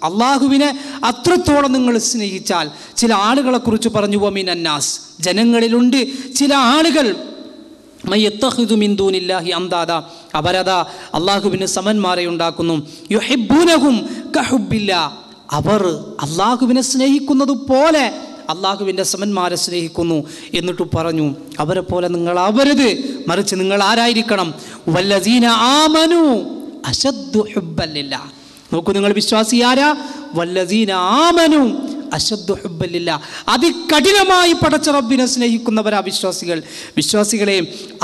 അള്ളാഹുവിനെ അത്രത്തോളം നിങ്ങൾ സ്നേഹിച്ചാൽ, ചില ആളുകളെ കുറിച്ച് പറഞ്ഞു, വമിനന്നാസ്, ജനങ്ങളിലുണ്ട് ചില ആളുകൾ, മയ്യത്തഖിദു മിൻ ദൂനില്ലാഹി അംദാദ, അവരതാ അള്ളാഹുവിന് സമന്മാരെ ഉണ്ടാക്കുന്നു, യുഹിബ്ബൂനഹും കഹുബ്ബില്ലാ, അവർ അള്ളാഹുവിനെ സ്നേഹിക്കുന്നത് പോലെ അള്ളാഹുവിൻ്റെ സമന്മാരെ സ്നേഹിക്കുന്നു. എന്നിട്ട് പറഞ്ഞു, അവരെ പോലെ നിങ്ങൾ ആവരുത്, മറിച്ച് നിങ്ങൾ ആരായിരിക്കണം? വല്ലസീന ആമനു അശദ്ദു ഹുബ്ബൻ ലില്ലാ. നോക്കൂ, നിങ്ങൾ വിശ്വാസി ആരാ? വല്ലസീന ആമനു അശദ്ദു ഹുബ്ബൻ ലില്ലാ, അതികഠിനമായി പടച്ച റബ്ബിനെ സ്നേഹിക്കുന്നവരാ വിശ്വാസികൾ. വിശ്വാസികളെ,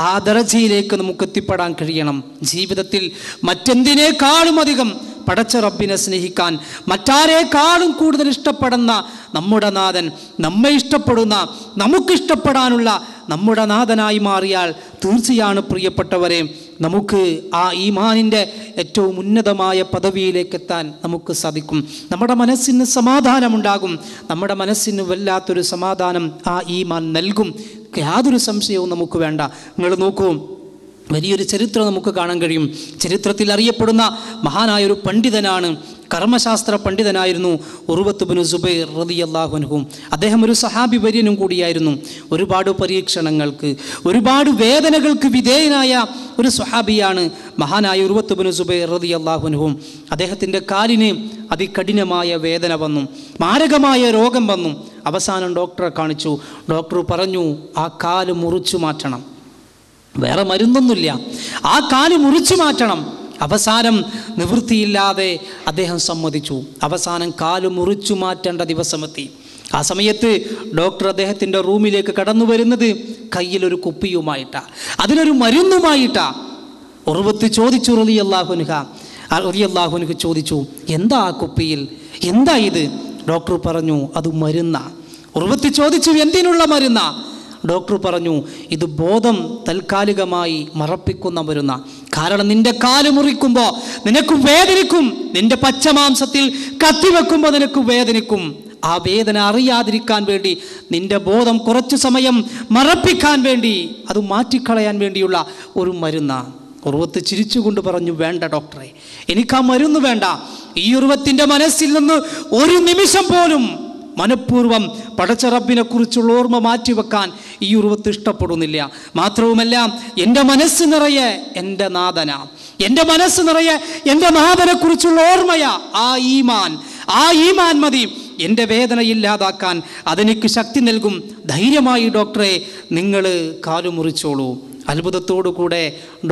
ആ ദറജയിലേക്ക് നമുക്ക് എത്തിപ്പെടാൻ കഴിയണം. ജീവിതത്തിൽ മറ്റെന്തിനേക്കാളും അധികം പടച്ച റബ്ബിനെ സ്നേഹിക്കാൻ, മറ്റാരേക്കാളും കൂടുതൽ ഇഷ്ടപ്പെടുന്ന നമ്മുടെ നാഥൻ, നമ്മെ ഇഷ്ടപ്പെടുന്ന, നമുക്കിഷ്ടപ്പെടാനുള്ള നമ്മുടെ നാഥനായി മാറിയാൽ തീർച്ചയാണ് പ്രിയപ്പെട്ടവരെ നമുക്ക് ആ ഈമാനിൻ്റെ ഏറ്റവും ഉന്നതമായ പദവിയിലേക്ക് എത്താൻ നമുക്ക് സാധിക്കും. നമ്മുടെ മനസ്സിന് സമാധാനമുണ്ടാകും. നമ്മുടെ മനസ്സിന് വല്ലാത്തൊരു സമാധാനം ആ ഈമാൻ നൽകും. യാതൊരു സംശയവും നമുക്ക് വേണ്ട. നിങ്ങൾ നോക്കൂ, വലിയൊരു ചരിത്രം നമുക്ക് കാണാൻ കഴിയും. ചരിത്രത്തിൽ അറിയപ്പെടുന്ന മഹാനായൊരു പണ്ഡിതനാണ്, കർമ്മശാസ്ത്ര പണ്ഡിതനായിരുന്നു ഉർവത്ത് ബിൻ സുബൈർ റളിയല്ലാഹു അൻഹു. അദ്ദേഹം ഒരു സഹാബി വര്യനും കൂടിയായിരുന്നു. ഒരുപാട് പരീക്ഷണങ്ങൾക്ക്, ഒരുപാട് വേദനകൾക്ക് വിധേയനായ ഒരു സ്വഹാബിയാണ് മഹാനായ ഉർവത്ത് ബിൻ സുബൈർ റളിയല്ലാഹു അൻഹു. അദ്ദേഹത്തിൻ്റെ കാലിന് അതികഠിനമായ വേദന വന്നു, മാരകമായ രോഗം വന്നു. അവസാനം ഡോക്ടറെ കാണിച്ചു. ഡോക്ടർ പറഞ്ഞു, ആ കാല് മുറിച്ചു മാറ്റണം, വേറെ മരുന്നൊന്നുമില്ല, ആ കാല് മുറിച്ചു മാറ്റണം. അവസാനം നിവൃത്തിയില്ലാതെ അദ്ദേഹം സമ്മതിച്ചു. അവസാനം കാല് മുറിച്ചു മാറ്റേണ്ട ദിവസമെത്തി. ആ സമയത്ത് ഡോക്ടർ അദ്ദേഹത്തിൻ്റെ റൂമിലേക്ക് കടന്നു വരുന്നത് കയ്യിലൊരു കുപ്പിയുമായിട്ടാ, അതിലൊരു മരുന്നുമായിട്ടാ. ഉർവത്ത് ചോദിച്ചു, റളിയല്ലാഹു അൻഹു ചോദിച്ചു, എന്താ ആ കുപ്പിയിൽ, എന്താ ഇത്? ഡോക്ടർ പറഞ്ഞു, അത് മരുന്നാ. ഉർവത്ത് ചോദിച്ചു, എന്തിനുള്ള മരുന്നാ? ഡോക്ടർ പറഞ്ഞു, ഇത് ബോധം താൽക്കാലികമായി മറപ്പിക്കുന്ന മരുന്ന. കാരണം നിന്റെ കാല് മുറിക്കുമ്പോൾ നിനക്ക് വേദനിക്കും, നിന്റെ പച്ചമാംസത്തിൽ കത്തിവെക്കുമ്പോൾ നിനക്ക് വേദനിക്കും. ആ വേദന അറിയാതിരിക്കാൻ വേണ്ടി, നിന്റെ ബോധം കുറച്ചു സമയം മറപ്പിക്കാൻ വേണ്ടി, അത് മാറ്റിക്കളയാൻ വേണ്ടിയുള്ള ഒരു മരുന്ന. ഉർവത്ത് ചിരിച്ചുകൊണ്ട് പറഞ്ഞു, വേണ്ട ഡോക്ടറെ, എനിക്ക് ആ മരുന്ന് വേണ്ട. ഈ ഉർവത്തിൻ്റെ മനസ്സിൽ നിന്ന് ഒരു നിമിഷം പോലും മനഃപൂർവ്വം പടച്ച റബ്ബിനെ കുറിച്ചുള്ള ഓർമ്മ മാറ്റിവെക്കാൻ ഈ ഉർവത്ത് ഇഷ്ടപ്പെടുന്നില്ല. മാത്രവുമല്ല, എൻ്റെ മനസ്സ് നിറയെ എൻ്റെ നാഥന, എൻ്റെ മനസ്സ് നിറയെ എൻ്റെ നാഥനെ കുറിച്ചുള്ള ഓർമ്മയാ ആ ഈമാൻ മതി എൻ്റെ വേദന ഇല്ലാതാക്കാൻ, അതെനിക്ക് ശക്തി നൽകും. ധൈര്യമായി ഡോക്ടറെ നിങ്ങൾ കാലു മുറിച്ചോളൂ. അത്ഭുതത്തോടു കൂടെ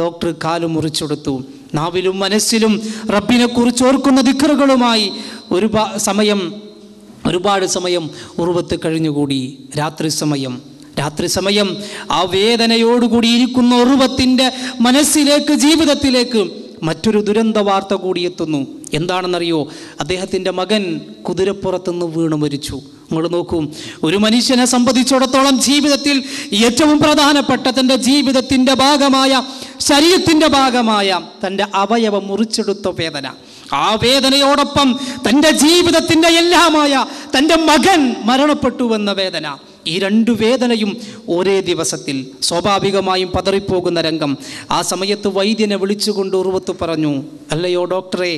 ഡോക്ടർ കാലു മുറിച്ചെടുത്തു. നാവിലും മനസ്സിലും റബ്ബിനെ കുറിച്ച് ഓർക്കുന്ന ദിക്റുകളുമായി ഒരുപാട് സമയം ഉർവത്ത് കഴിഞ്ഞുകൂടി. രാത്രി സമയം ആ വേദനയോടുകൂടി ഇരിക്കുന്ന ഉർവത്തിൻ്റെ മനസ്സിലേക്ക്, ജീവിതത്തിലേക്ക് മറ്റൊരു ദുരന്ത വാർത്ത കൂടി എത്തുന്നു. എന്താണെന്നറിയോ? അദ്ദേഹത്തിൻ്റെ മകൻ കുതിരപ്പുറത്തുനിന്ന് വീണു മരിച്ചു. നിങ്ങൾ നോക്കൂ, ഒരു മനുഷ്യനെ സംബന്ധിച്ചിടത്തോളം ജീവിതത്തിൽ ഏറ്റവും പ്രധാനപ്പെട്ട തൻ്റെ ജീവിതത്തിൻ്റെ ഭാഗമായ, ശരീരത്തിൻ്റെ ഭാഗമായ തൻ്റെ അവയവം മുറിച്ചെടുത്ത വേദന, ആ വേദനയോടൊപ്പം തൻ്റെ ജീവിതത്തിൻ്റെ എല്ലാമായ തൻ്റെ മകൻ മരണപ്പെട്ടുവെന്ന വേദന, ഈ രണ്ടു വേദനയും ഒരേ ദിവസത്തിൽ സ്വാഭാവികമായും പതറിപ്പോകുന്ന രംഗം. ആ സമയത്ത് വൈദ്യനെ വിളിച്ചുകൊണ്ട് ഉർവത്ത് പറഞ്ഞു, അല്ലയോ ഡോക്ടറെ,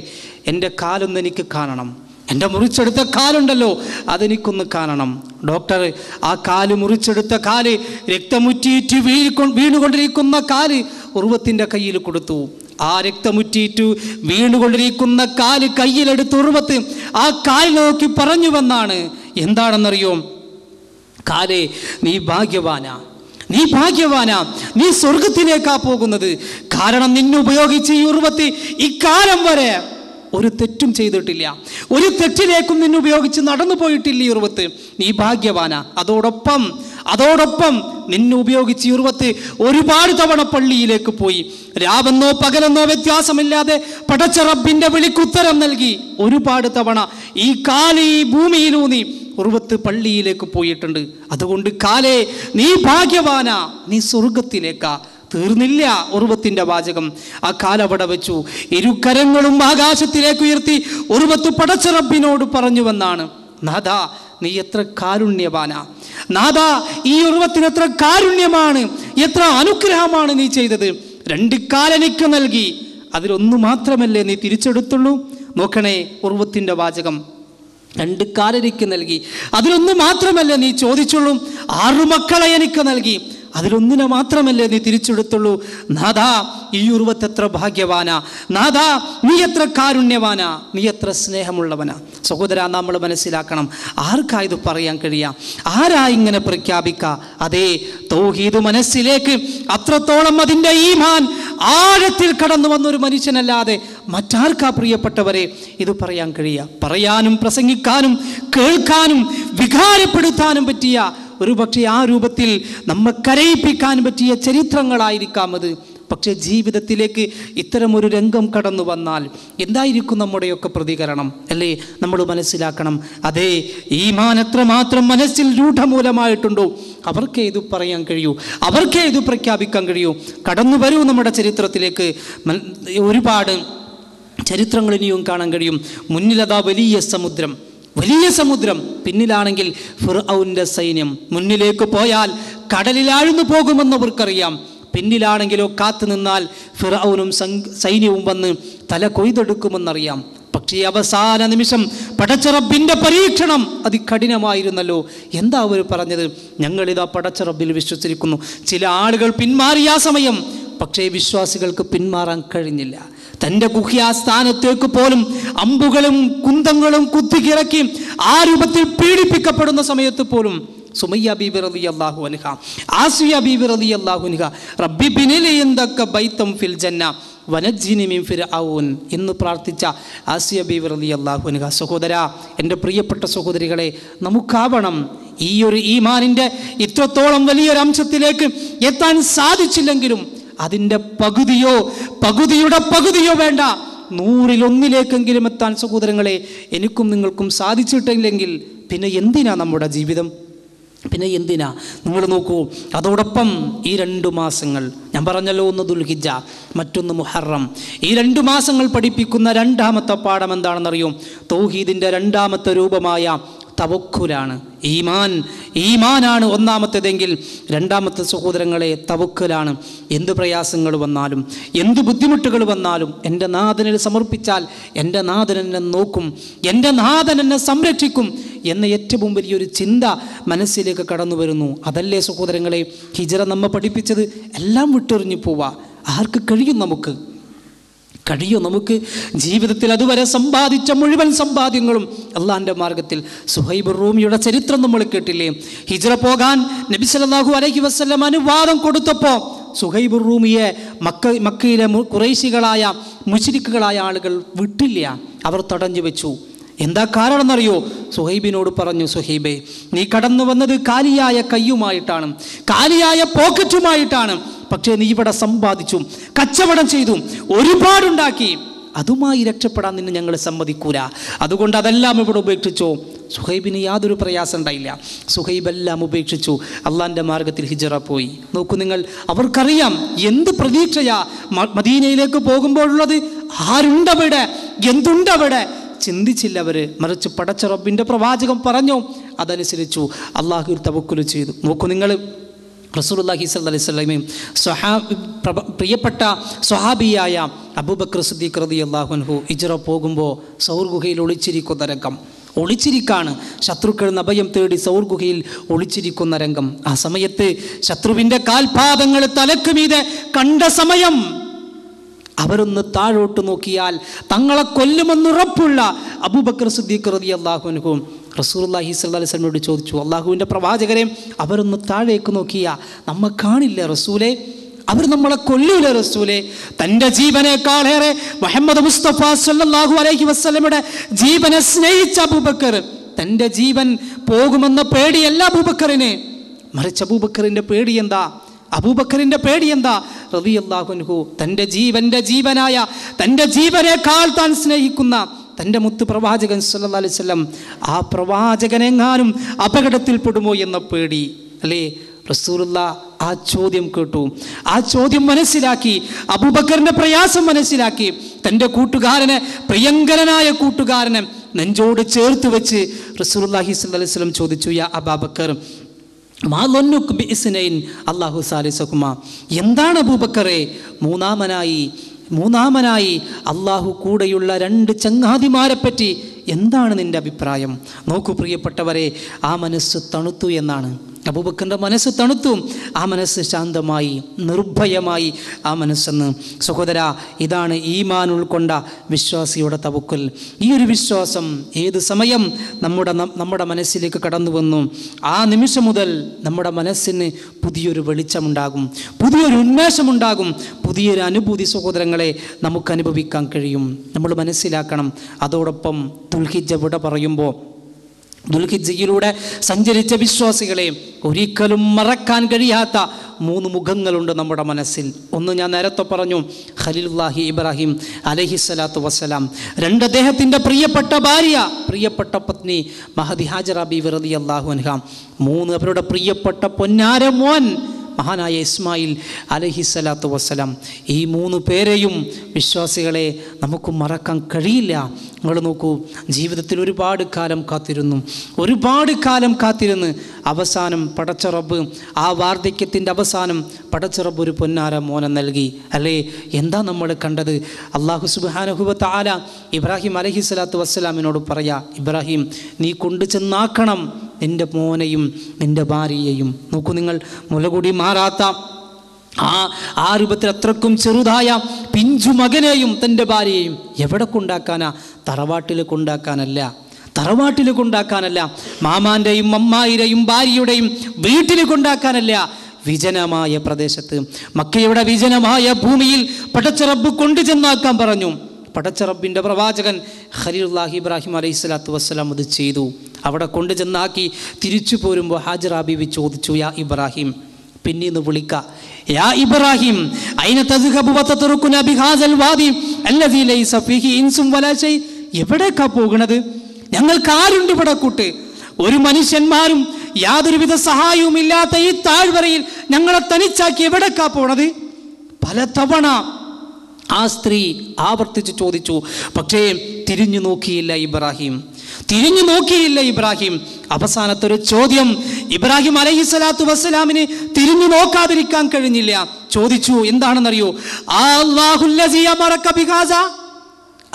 എൻ്റെ കാലൊന്ന് എനിക്ക് കാണണം, എൻ്റെ മുറിച്ചെടുത്ത കാലുണ്ടല്ലോ അതെനിക്കൊന്ന് കാണണം. ഡോക്ടർ ആ കാല്, മുറിച്ചെടുത്ത കാല്, രക്തമുറ്റിയിട്ട് വീണുകൊണ്ടിരിക്കുന്ന കാല് ഉർവത്തിൻ്റെ കയ്യിൽ കൊടുത്തു. ആ രക്തമുറ്റിയിട്ട് വീണുകൊണ്ടിരിക്കുന്ന കാല് കയ്യിലെടുത്ത് ഉർവത്ത് ആ കാല് നോക്കി പറഞ്ഞു വന്നാണ്, എന്താണെന്നറിയോ? കാലേ, നീ ഭാഗ്യവാനാ, നീ സ്വർഗത്തിലേക്കാ പോകുന്നത്. കാരണം നിന്നെ ഉപയോഗിച്ച് ഈ ഉർവത്ത് ഇക്കാലം വരെ ഒരു തെറ്റും ചെയ്തിട്ടില്ല, ഒരു തെറ്റിലേക്കും നിന്നെ ഉപയോഗിച്ച് നടന്നു പോയിട്ടില്ല ഈ ഉർവത്ത്. നീ ഭാഗ്യവാനാ. അതോടൊപ്പം നിന്നെ ഉപയോഗിച്ച് ഈ ഉർവത്ത് ഒരുപാട് തവണ പള്ളിയിലേക്ക് പോയി. രാവെന്നോ പകലെന്നോ വ്യത്യാസമില്ലാതെ പടച്ച റബ്ബിന്റെ വിളിക്കുത്തരം നൽകി ഒരുപാട് തവണ ഈ കാല് ഈ ഭൂമിയിലൂന്നി ഉർവത്ത് പള്ളിയിലേക്ക് പോയിട്ടുണ്ട്. അതുകൊണ്ട് കാലേ, നീ ഭാഗ്യവാനാ, നീ സ്വർഗത്തിലേക്കാ. തീർന്നില്ല ഉർവത്തിന്റെ വാചകം. ആ കാലവിടെ വെച്ചു ഇരുകരങ്ങളും ആകാശത്തിലേക്ക് ഉയർത്തി ഉർവത്ത് പടച്ച റബ്ബിനോട് പറഞ്ഞുവെന്നാണ്, നാഥാ, നീ എത്ര കാരുണ്യവാനാ, നാഥാ, ഈ ഉർവത്തിന് എത്ര കാരുണ്യമാണ്, എത്ര അനുഗ്രഹമാണ് നീ ചെയ്തത്. 2 കാലെനിക്ക് നൽകി, അതിലൊന്നു മാത്രമല്ലേ നീ തിരിച്ചെടുത്തുള്ളൂ. നോക്കണേ ഉർവത്തിന്റെ വാചകം, 2 കാലെനിക്ക് നൽകി, അതിലൊന്നു മാത്രമല്ലേ നീ ചോദിച്ചുള്ളൂ. 6 മക്കളെ എനിക്ക് നൽകി, അതിലൊന്നിനെ മാത്രമല്ലേ നീ തിരിച്ചെടുത്തുള്ളൂ. നാഥാ, ഈ ഉർവത്ത് എത്ര ഭാഗ്യവാനാ, നാഥാ, നീ എത്ര കാരുണ്യവാനാ, നീ എത്ര സ്നേഹമുള്ളവനാ. സഹോദരാ, നമ്മൾ മനസ്സിലാക്കണം, ആർക്കാ ഇത് പറയാൻ കഴിയാം? ആരാ ഇങ്ങനെ പ്രഖ്യാപിക്കുക? അതേ, തൗഹീദ് മനസ്സിലേക്ക് അത്രത്തോളം അതിൻ്റെ ഈമാൻ ആഴത്തിൽ കടന്നു വന്നൊരു മനുഷ്യനല്ലാതെ മറ്റാർക്കാ പ്രിയപ്പെട്ടവരെ ഇത് പറയാൻ കഴിയുക? പറയാനും പ്രസംഗിക്കാനും കേൾക്കാനും വികാരപ്പെടുത്താനും പറ്റിയ, ഒരു പക്ഷേ ആ രൂപത്തിൽ നമ്മെ കരയിപ്പിക്കാൻ പറ്റിയ ചരിത്രങ്ങളായിരിക്കാം അത്. പക്ഷേ ജീവിതത്തിലേക്ക് ഇത്തരമൊരു രംഗം കടന്നു വന്നാൽ എന്തായിരിക്കും നമ്മുടെയൊക്കെ പ്രതികരണം? അല്ലേ? നമ്മൾ മനസ്സിലാക്കണം, അതേ ഈമാൻ എത്രമാത്രം മനസ്സിൽ രൂഢമൂലമായിട്ടുണ്ടോ അവർക്കേ ഇത് പറയാൻ കഴിയൂ, അവർക്കേ ഇത് പ്രഖ്യാപിക്കാൻ കഴിയൂ. കടന്നു വരൂ നമ്മുടെ ചരിത്രത്തിലേക്ക്. ഒരുപാട് ചരിത്രങ്ങൾ ഇനിയും കാണാൻ കഴിയും. മുന്നിലതാ വലിയ സമുദ്രം, പിന്നിലാണെങ്കിൽ ഫിർഔന്റെ സൈന്യം. മുന്നിലേക്ക് പോയാൽ കടലിൽ ആഴ്ന്നു പോകുമെന്നവർക്കറിയാം, പിന്നിലാണെങ്കിലോ കാത്തു നിന്നാൽ ഫിർഔനും സൈന്യവും വന്ന് തല കൊയ്തെടുക്കുമെന്നറിയാം. പക്ഷേ അവസാന നിമിഷം പടച്ച റബ്ബിന്റെ പരീക്ഷണം അതികഠിനമായിരുന്നല്ലോ. എന്താ അവർ പറഞ്ഞത്? ഞങ്ങളിതാ പടച്ച റബ്ബിൽ വിശ്വസിച്ചിരിക്കുന്നു. ചില ആളുകൾ പിന്മാറിയ ആ സമയം, പക്ഷേ വിശ്വാസികൾക്ക് പിന്മാറാൻ കഴിഞ്ഞില്ല. തൻ്റെ ഗുഹ്യാസ്ഥാനത്തേക്ക് പോലും അമ്പുകളും കുന്തങ്ങളും കുത്തിക്കിറക്കി ആ രൂപത്തിൽ പീഡിപ്പിക്കപ്പെടുന്ന സമയത്ത് പോലും സുമയ്യ ബീബി റളിയല്ലാഹു അൻഹ, ആസിയ ബീബി റളിയല്ലാഹു അൻഹ, റബ്ബി ബിനിലി ഇൻദക ബൈതം ഫിൽ ജന്ന വനജ്ജിനി മിൻ ഫിർഔൻ എന്ന് പ്രാർത്ഥിച്ച ആസിയ ബീബി റളിയല്ലാഹു അൻഹ. സഹോദരാ, എൻ്റെ പ്രിയപ്പെട്ട സഹോദരികളെ, നമുക്കാവണം ഈ ഒരു ഈമാനിൻ്റെ ഇത്രത്തോളം വലിയൊരു അംശത്തിലേക്ക് എത്താൻ സാധിച്ചില്ലെങ്കിലും അതിൻ്റെ പകുതിയുടെ പകുതിയോ വേണ്ട, 100-ൽ 1 എത്താൻ സഹോദരങ്ങളെ എനിക്കും നിങ്ങൾക്കും സാധിച്ചിട്ടില്ലെങ്കിൽ പിന്നെ എന്തിനാ നമ്മുടെ ജീവിതം? പിന്നെ എന്തിനാ? നിങ്ങൾ നോക്കൂ, അതോടൊപ്പം ഈ 2 മാസങ്ങൾ ഞാൻ പറഞ്ഞല്ലോ, ഒന്ന് ദുൽഹിജ്ജ, മറ്റൊന്ന് മുഹറം. ഈ 2 മാസങ്ങൾ പഠിപ്പിക്കുന്ന രണ്ടാമത്തെ പാഠം എന്താണെന്നറിയോ? തൗഹീദിൻ്റെ രണ്ടാമത്തെ രൂപമായ തവക്കുലാണ്. ഈമാനാണ് ഒന്നാമത്തേതെങ്കിൽ രണ്ടാമത്തെ സഹോദരങ്ങളെ തവക്കുലാണ്. എന്ത് പ്രയാസങ്ങൾ വന്നാലും എന്ത് ബുദ്ധിമുട്ടുകൾ വന്നാലും എൻ്റെ നാഥനിൽ സമർപ്പിച്ചാൽ എൻ്റെ നാഥൻ എന്നെ നോക്കും, എൻ്റെ നാഥൻ എന്നെ സംരക്ഷിക്കും എന്ന ഏറ്റവും വലിയൊരു ചിന്ത മനസ്സിലേക്ക് കടന്നു വരുന്നു. അതല്ലേ സഹോദരങ്ങളെ ഹിജ്റ നമ്മെ പഠിപ്പിച്ചത്? എല്ലാം വിട്ടെറിഞ്ഞു പോവാ. ആർക്ക് കഴിയും? നമുക്ക് ജീവിതത്തിൽ അതുവരെ സമ്പാദിച്ച മുഴുവൻ സമ്പാദ്യങ്ങളും അള്ളാഹിൻ്റെ മാർഗത്തിൽ. സുഹൈബ് റൂമിയുടെ ചരിത്രം നമ്മൾ കേട്ടില്ലേ? ഹിജ്റ പോകാൻ നബി സല്ലല്ലാഹു അലൈഹി വസല്ലം അനുവാദം കൊടുത്തപ്പോൾ സുഹൈബ് റൂമിയെ മക്കയിലെ ഖുറൈശികളായ മുശ്രിക്കുകളായ ആളുകൾ വിട്ടില്ല, അവർ തടഞ്ഞു വെച്ചു. എന്താ കാരണം എന്നറിയോ? സുഹൈബിനോട് പറഞ്ഞു, സുഹൈബേ, നീ കടന്നു വന്നത് കാലിയായ കയ്യുമായിട്ടാണ്, കാലിയായ പോക്കറ്റുമായിട്ടാണ്. പക്ഷേ നീ ഇവിടെ സമ്പാദിച്ചു, കച്ചവടം ചെയ്തു, ഒരുപാടുണ്ടാക്കി, അതുമായി രക്ഷപ്പെടാൻ നിന്നെ ഞങ്ങൾ സമ്മതിക്കൂല. അതുകൊണ്ട് അതെല്ലാം ഇവിടെ ഉപേക്ഷിച്ചോ. സുഹൈബിന് യാതൊരു പ്രയാസം ഉണ്ടായില്ല. സുഹൈബ് എല്ലാം ഉപേക്ഷിച്ചു, അള്ളാഹിൻ്റെ മാർഗത്തിൽ ഹിജ്റ പോയി. നോക്കൂ നിങ്ങൾ, അവർക്കറിയാം എന്ത് പ്രതീക്ഷയാ മദീനയിലേക്ക് പോകുമ്പോഴുള്ളത്. ആരുണ്ടവിടെ, എന്തുണ്ടവിടെ ചിന്തിച്ചില്ല അവർ. മറിച്ച് പടച്ച റബ്ബിൻ്റെ പ്രവാചകൻ പറഞ്ഞു, അതനുസരിച്ചു അള്ളാഹുവിൽ തവക്കുൽ ചെയ്തു. നോക്കൂ നിങ്ങൾ, റസൂലുള്ളാഹി സ്വല്ലല്ലാഹി അലൈഹി വസല്ലം പ്രിയപ്പെട്ട സ്വഹാബിയായ അബൂബക്കർ സിദ്ദീഖ് റളിയല്ലാഹു അൻഹു ഹിജ്റ പോകുമ്പോൾ സൗർ ഗുഹയിൽ ഒളിച്ചിരിക്കുന്ന രംഗം, ഒളിച്ചിരിക്കാണ്. ശത്രുക്കൾ അഭയം തേടി സൗർ ഗുഹയിൽ ഒളിച്ചിരിക്കുന്ന രംഗം. ആ സമയത്ത് ശത്രുവിൻ്റെ കാൽപാദങ്ങൾ തലക്ക് മീതെ കണ്ട സമയം അവരൊന്ന് താഴോട്ട് നോക്കിയാൽ തങ്ങളെ കൊല്ലുമെന്നുറപ്പുള്ള അബൂബക്കർ സിദ്ദീഖ് റളിയല്ലാഹു അൻഹു റസൂലുള്ളാഹി സ്വല്ലല്ലാഹി അലൈഹി വസല്ലമയോട് ചോദിച്ചു, അള്ളാഹുവിൻ്റെ പ്രവാചകരെ, അവരൊന്ന് താഴേക്ക് നോക്കിയാ നമ്മെ കാണില്ല റസൂലേ, അവർ നമ്മളെ കൊല്ലൂല റസൂലേ. തൻ്റെ ജീവനേക്കാളേറെ മുഹമ്മദ് മുസ്തഫ സ്വല്ലല്ലാഹു അലൈഹി വസല്ലമയുടെ ജീവനെ സ്നേഹിച്ച അബൂബക്കർ, തൻ്റെ ജീവൻ പോകുമെന്ന പേടിയല്ല അബൂബക്കറിന്, മറിച്ച് അബൂബക്കറിൻ്റെ പേടി എന്താ? റളിയല്ലാഹു അൻഹു തൻ്റെ ജീവനായ തൻ്റെ ജീവനേക്കാൾ താൻ സ്നേഹിക്കുന്ന തൻ്റെ മുത്ത് പ്രവാചകൻ സല്ലല്ലാഹു അലൈഹി വസല്ലം, ആ പ്രവാചകനെങ്ങാനും അപകടത്തിൽപ്പെടുമോ എന്ന പേടി. അല്ലേ? റസൂലുള്ള ആ ചോദ്യം കേട്ടു, ആ ചോദ്യം മനസ്സിലാക്കി, അബൂബക്കറിൻ്റെ പ്രയാസം മനസ്സിലാക്കി, തൻ്റെ പ്രിയങ്കരനായ കൂട്ടുകാരനെ നെഞ്ചോട് ചേർത്ത് വെച്ച് റസൂലുള്ളാഹി സ്വല്ലല്ലാഹി അലൈഹി വസല്ലം ചോദിച്ചു, യാ അബൂബക്കർ, അല്ലാഹു സാലിസകുമാ, എന്താണ് അബൂബക്കറെ മൂന്നാമനായി അള്ളാഹു കൂടെയുള്ള 2 ചങ്ങാതിമാരെ പറ്റി എന്താണ് നിൻ്റെ അഭിപ്രായം? നോക്കൂ പ്രിയപ്പെട്ടവരെ, ആ മനസ്സ് തണുത്തു എന്നാണ്. അബൂബക്കറിൻ്റെ മനസ്സ് തണുത്തു, ആ മനസ്സ് ശാന്തമായി, നിർഭയമായി ആ മനസ്സെന്ന്. സഹോദര, ഇതാണ് ഈമാൻ ഉൾക്കൊണ്ട വിശ്വാസിയുടെ തവക്കുൽ. ഈ ഒരു വിശ്വാസം ഏത് സമയം നമ്മുടെ മനസ്സിലേക്ക് കടന്നു വന്നു, ആ നിമിഷം മുതൽ നമ്മുടെ മനസ്സിന് പുതിയൊരു വെളിച്ചമുണ്ടാകും, പുതിയൊരു ഉന്മേഷമുണ്ടാകും, പുതിയൊരു അനുഭൂതി സഹോദരങ്ങളെ നമുക്ക് അനുഭവിക്കാൻ കഴിയും. നമ്മൾ മനസ്സിലാക്കണം. അതോടൊപ്പം ദുൽഹിജ്ജ വിട പറയുമ്പോൾ ദുൽഹിജ്ജയിലൂടെ സഞ്ചരിച്ച വിശ്വാസികളെ ഒരിക്കലും മറക്കാൻ കഴിയാത്ത 3 മുഖങ്ങളുണ്ട് നമ്മുടെ മനസ്സിൽ. ഒന്ന് ഞാൻ നേരത്തെ പറഞ്ഞു, ഖലീലുല്ലാഹി ഇബ്രാഹിം അലൈഹിസ്സലാത്തു വസ്സലാം. 2 അദ്ദേഹത്തിൻ്റെ പ്രിയപ്പെട്ട ഭാര്യ, പ്രിയപ്പെട്ട പത്നി മഹദി ഹാജറ ബീവി റളിയല്ലാഹു അൻഹ. 3 അവരുടെ പ്രിയപ്പെട്ട പൊന്നാര മോൻ മഹാനായ ഇസ്മായിൽ അലൈഹിസ്സലാത്തു വസ്സലാം. ഈ 3 പേരെയും വിശ്വാസികളെ നമുക്ക് മറക്കാൻ കഴിയില്ല. നിങ്ങൾ നോക്കൂ, ജീവിതത്തിൽ ഒരുപാട് കാലം കാത്തിരുന്ന് അവസാനം പടച്ച റബ്ബ്, ആ വാർദ്ധക്യത്തിൻ്റെ അവസാനം പടച്ച റബ്ബ് ഒരു പൊന്നാര മോനെ നൽകി അല്ലേ? എന്താ നമ്മൾ കണ്ടത്? അല്ലാഹു സുബ്ഹാനഹു വ തആല ഇബ്രാഹിം അലൈഹിസ്സലാത്തു വസ്സലാമിനോട് പറയാ, ഇബ്രാഹിം നീ കൊണ്ടു ചെന്നാക്കണം നിൻ്റെ മോനെയും നിൻ്റെ ഭാര്യയെയും. നോക്കൂ നിങ്ങൾ, മുലകൂടി മാറാത്ത ആ രൂപത്തിൽ അത്രക്കും ചെറുതായ പിഞ്ചു മകനെയും തൻ്റെ ഭാര്യയെയും എവിടെ കൊണ്ടാക്കാനാ? തറവാട്ടിൽ കൊണ്ടാക്കാനല്ല, മാമാൻ്റെയും അമ്മായിരെയും ഭാര്യയുടെയും വീട്ടിൽ കൊണ്ടാക്കാനല്ല, വിജനമായ പ്രദേശത്ത്, മക്കയുടെ വിജനമായ ഭൂമിയിൽ പടച്ച റബ്ബ് കൊണ്ടു ചെന്നാക്കാൻ പറഞ്ഞു. പടച്ച റബ്ബിൻ്റെ പ്രവാചകൻ ഖലീലുല്ലാഹി ഇബ്രാഹിം അലൈഹിസ്സലാത്തു വസ്സലാം അത് ചെയ്തു. അവിടെ കൊണ്ടു ചെന്നാക്കി തിരിച്ചു പോരുമ്പോൾ ഹാജറ ബീവി ചോദിച്ചു, യാ ഇബ്രാഹിം, പിന്നീന്ന് വിളിക്ക, യാ ഇബ്രാഹിം അയ്ന തദ്ഹബു വതത്റുകുന ബിഹാസൽ വാദി അല്ലദീ ലൈസ ഫീഹി ഇൻസും വലാ ശൈ. എവിടേക്കാ പോകുന്നത്? ഞങ്ങൾക്ക് ആരുണ്ട് ഇവിടെ കൂട്ട്? ഒരു മനുഷ്യന്മാരും യാതൊരുവിധ സഹായവും ഇല്ലാത്ത ഈ താഴ്വരയിൽ ഞങ്ങളെ തനിച്ചാക്കി എവിടേക്കാ പോണത്? പലതവണ ആ സ്ത്രീ ആവർത്തിച്ച് ചോദിച്ചു. പക്ഷേ തിരിഞ്ഞു നോക്കിയില്ല ഇബ്രാഹിം. അവസാനത്തൊരു ചോദ്യം ഇബ്രാഹിം അലൈഹിസ്സലാത്തു വസ്സലാമിന് തിരിഞ്ഞു നോക്കാതിരിക്കാൻ കഴിഞ്ഞില്ല. ചോദിച്ചു, എന്താണെന്നറിയോ?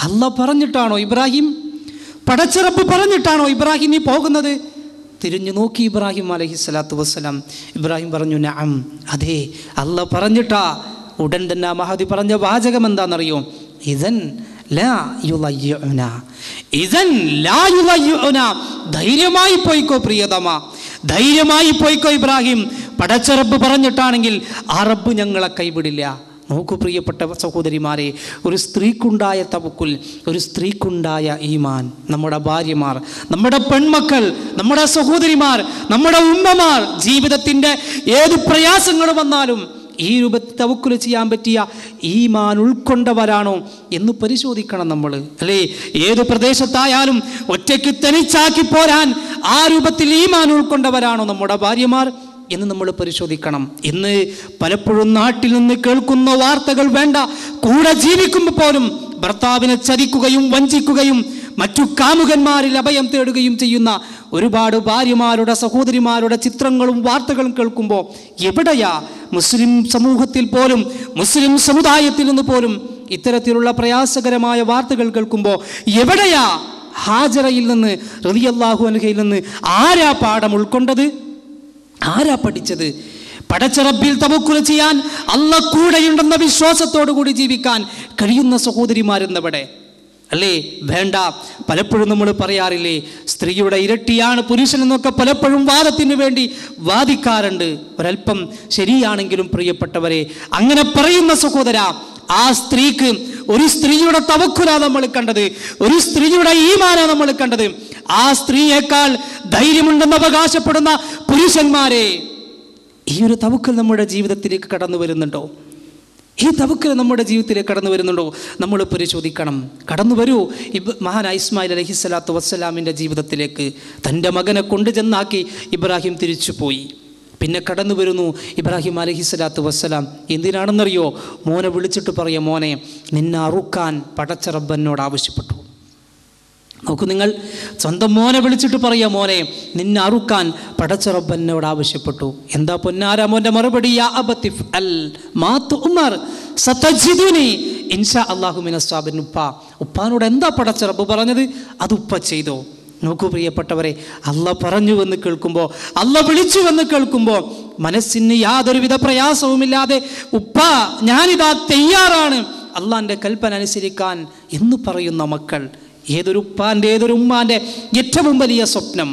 അല്ലാഹ് പറഞ്ഞിട്ടാണോ ഇബ്രാഹിം, പടച്ച റബ്ബ് പറഞ്ഞിട്ടാണോ ഇബ്രാഹിം നീ പോകുന്നത്? തിരിഞ്ഞു നോക്കി ഇബ്രാഹിം അലൈഹിസ്സലാത്തു വസ്സലാം. ഇബ്രാഹിം പറഞ്ഞു, നഅം, അതെ, അല്ലാഹ് പറഞ്ഞിട്ടാ. ഉടൻ തന്നെ മഹദി പറഞ്ഞ വാചകം എന്താണെന്നറിയോ? ഇദൻ ലാ യുളയ്യുനാ, ധൈര്യമായി പോയിക്കോ പ്രിയതമ, ധൈര്യമായി പോയിക്കോ ഇബ്രാഹിം. പടച്ച റബ്ബ് പറഞ്ഞിട്ടാണെങ്കിൽ ആ റബ്ബ് ഞങ്ങളെ കൈവിടില്ല. നോക്കൂ പ്രിയപ്പെട്ട സഹോദരിമാരെ, ഒരു സ്ത്രീക്കുണ്ടായ തവക്കുൽ, ഒരു സ്ത്രീക്കുണ്ടായ ഈമാൻ, നമ്മുടെ ഭാര്യമാർ, നമ്മുടെ പെൺമക്കൾ, നമ്മുടെ സഹോദരിമാർ, നമ്മുടെ ഉമ്മമാർ ജീവിതത്തിൻ്റെ ഏത് പ്രയാസങ്ങൾ വന്നാലും ഈ രൂപത്തിൽ തവക്കുൽ ചെയ്യാൻ പറ്റിയ ഈമാൻ ഉൾക്കൊണ്ടവരാണോ എന്ന് പരിശോധിക്കണം നമ്മൾ, അല്ലേ? ഏത് പ്രദേശത്തായാലും ഒറ്റയ്ക്ക് തനിച്ചാക്കി പോരാൻ ആ രൂപത്തിൽ ഈമാൻ ഉൾക്കൊണ്ടവരാണോ നമ്മുടെ ഭാര്യമാർ എന്ന് നമ്മൾ പരിശോധിക്കണം. ഇന്ന് പലപ്പോഴും നാട്ടിൽ നിന്ന് കേൾക്കുന്ന വാർത്തകൾ വേണ്ട, കൂടെ ജീവിക്കുമ്പോൾ പോലും ഭർത്താവിനെ ചതിക്കുകയും വഞ്ചിക്കുകയും മറ്റു കാമുകന്മാരിൽ അഭയം തേടുകയും ചെയ്യുന്ന ഒരുപാട് ഭാര്യമാരുടെ, സഹോദരിമാരുടെ ചിത്രങ്ങളും വാർത്തകളും കേൾക്കുമ്പോൾ എവിടെയാ മുസ്ലിം സമൂഹത്തിൽ പോലും, മുസ്ലിം സമുദായത്തിൽ നിന്ന് പോലും ഇത്തരത്തിലുള്ള പ്രയാസകരമായ വാർത്തകൾ കേൾക്കുമ്പോൾ എവിടെയാ ഹാജറയിൽ നിന്ന് റളിയല്ലാഹു അൻഹയിൽ നിന്ന് ആരാ പാഠം ഉൾക്കൊണ്ടത്? ആരാ പഠിച്ചത്? പടച്ച റബ്ബിൽ തവക്കുൽ ചെയ്യാൻ, അല്ലാഹ് കൂടെയുണ്ടെന്ന വിശ്വാസത്തോടു കൂടി ജീവിക്കാൻ കഴിയുന്ന സഹോദരിമാരെന്നവിടെ, അല്ലേ? വേണ്ട. പലപ്പോഴും നമ്മൾ പറയാറില്ലേ, സ്ത്രീയുടെ ഇരട്ടിയാണ് പുരുഷൻ എന്നൊക്കെ പലപ്പോഴും വാദത്തിന് വേണ്ടി വാദിക്കാറുണ്ട്. ഒരല്പം ശരിയാണെങ്കിലും പ്രിയപ്പെട്ടവരെ, അങ്ങനെ പറയുന്ന സഹോദര, ആ സ്ത്രീക്ക്, ഒരു സ്ത്രീയുടെ തവക്കുലാ നമ്മൾ കണ്ടത്, ഒരു സ്ത്രീയുടെ ഈമാനാ നമ്മൾ കണ്ടത്. ആ സ്ത്രീയേക്കാൾ ധൈര്യമുണ്ടെന്ന് അവകാശപ്പെടുന്ന പുരുഷന്മാരെ, ഈ ഒരു തവക്കുൽ നമ്മുടെ ജീവിതത്തിലേക്ക് കടന്നു വരുന്നുണ്ടോ? ഈ തവക്കുൽ നമ്മുടെ ജീവിതത്തിലേക്ക് കടന്നു വരുന്നുണ്ടോ? നമ്മൾ പരിശോധിക്കണം. കടന്നു വരൂ. മഹാനായ ഇസ്മായിൽ അലൈഹിസ്സലാത്തു വസ്സലാമിൻ്റെ ജീവിതത്തിലേക്ക് തൻ്റെ മകനെ കൊണ്ടു ചെന്നാക്കി ഇബ്രാഹിം തിരിച്ചുപോയി. പിന്നെ കടന്നു വരുന്നു ഇബ്രാഹിം അലൈഹിസ്സലാത്തു വസ്സലാം. എന്തിനാണെന്നറിയോ? മോനെ വിളിച്ചിട്ട് പറയാം, മോനെ നിന്നെ അറുക്കാൻ പടച്ച റബ്ബ് എന്നോട് ആവശ്യപ്പെട്ടു. നോക്കൂ നിങ്ങൾ, സ്വന്തം മോനെ വിളിച്ചിട്ട് പറയാം, മോനെ നിന്നെ അറുക്കാൻ പടച്ച റബ്ബ് എന്നോട് ആവശ്യപ്പെട്ടു. എന്താ പൊന്നാര മോൻ്റെ മറുപടി? യാ അബതി ഫഅൽ മാ തുഅ്മർ സതജിദുനി ഇൻഷാ അല്ലാഹു മിനസ് സാബിരിൻ. ഉപ്പാനോട് എന്താ പടച്ച റബ്ബ് പറഞ്ഞത്? അത് ഉപ്പ ചെയ്തോ. നോക്കൂ പ്രിയപ്പെട്ടവരെ, അല്ലാഹ് പറഞ്ഞുവെന്ന് കേൾക്കുമ്പോൾ, അല്ലാഹ് വിളിച്ചുവെന്ന് കേൾക്കുമ്പോൾ മനസ്സിന് യാതൊരുവിധ പ്രയാസവുമില്ലാതെ ഉപ്പ ഞാനിതാ തയ്യാറാണ് അള്ളാൻ്റെ കൽപ്പന അനുസരിക്കാൻ എന്ന് പറയുന്ന മക്കൾ, ഏതൊരു ഉപ്പാൻ്റെ, ഏതൊരു ഉമ്മാൻ്റെ ഏറ്റവും വലിയ സ്വപ്നം,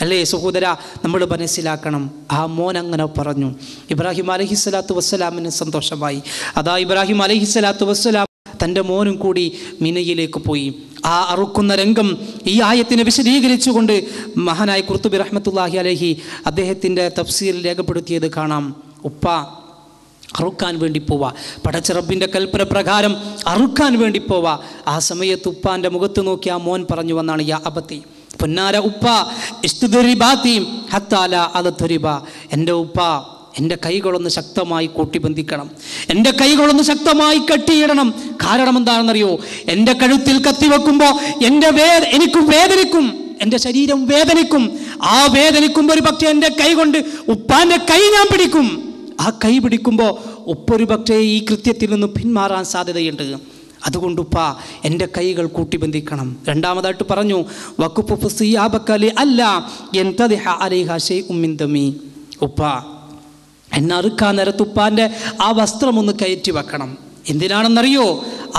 അല്ലേ സഹോദര? നമ്മൾ മനസ്സിലാക്കണം. ആ മോൻ അങ്ങനെ പറഞ്ഞു. ഇബ്രാഹിം അലൈഹിസ്സലാത്തു വസ്സലാമിന് സന്തോഷമായി. അതാ ഇബ്രാഹിം അലൈഹിസ്സലാത്തു വസ്സലാം തൻ്റെ മോനും കൂടി മിനയിലേക്ക് പോയി. ആ അറുക്കുന്ന രംഗം ഈ ആയത്തിനെ വിശദീകരിച്ചുകൊണ്ട് മഹാനായ ഖുർത്തുബി റഹ്മത്തുള്ളാഹി അലൈഹി അദ്ദേഹത്തിൻ്റെ തഫ്സീറിൽ രേഖപ്പെടുത്തിയത് കാണാം. ഉപ്പ അറുക്കാൻ വേണ്ടി പോവാ, പടച്ച റബ്ബിൻ്റെ കൽപ്പന പ്രകാരം അറുക്കാൻ വേണ്ടി പോവാ. ആ സമയത്ത് ഉപ്പാൻ്റെ മുഖത്ത് നോക്കി ആ മോൻ പറഞ്ഞു വന്നാണ്, യാ അബത്തി, പൊന്നാര ഉപ്പ, ഇസ്തുദരിബാത്തി ഹത്താല അദതുരിബ, എൻ്റെ ഉപ്പ എൻ്റെ കൈകളൊന്ന് ശക്തമായി കൂട്ടിബന്ധിക്കണം, എൻ്റെ കൈകളൊന്ന് ശക്തമായി കെട്ടിയിടണം. കാരണം എന്താണെന്നറിയോ? എൻ്റെ കഴുത്തിൽ കത്തിവെക്കുമ്പോൾ എനിക്കും വേദനിക്കും, എൻ്റെ ശരീരം വേദനിക്കും. ആ വേദനിക്കുമ്പോൾ ഒരു പക്ഷേ എൻ്റെ കൈ കൊണ്ട് ഉപ്പാൻ്റെ കൈ ഞാൻ പിടിക്കും. ആ കൈ പിടിക്കുമ്പോൾ ഉപ്പൊരു പക്ഷേ ഈ കൃത്യത്തിൽ നിന്ന് പിന്മാറാൻ സാധ്യതയുണ്ട്. അതുകൊണ്ട് ഉപ്പ എൻ്റെ കൈകൾ കൂട്ടിബന്ധിക്കണം. രണ്ടാമതായിട്ട് പറഞ്ഞു, വഖുഫു സിയാബകലി അല്ല യൻതദിഹ അലൈഹ ശൈഉം മിൻ ദമി, ഉപ്പ എന്നെ അറുക്കാൻ നേരത്ത് ഉപ്പാൻ്റെ ആ വസ്ത്രം ഒന്ന് കയറ്റി വെക്കണം. എന്തിനാണെന്നറിയോ?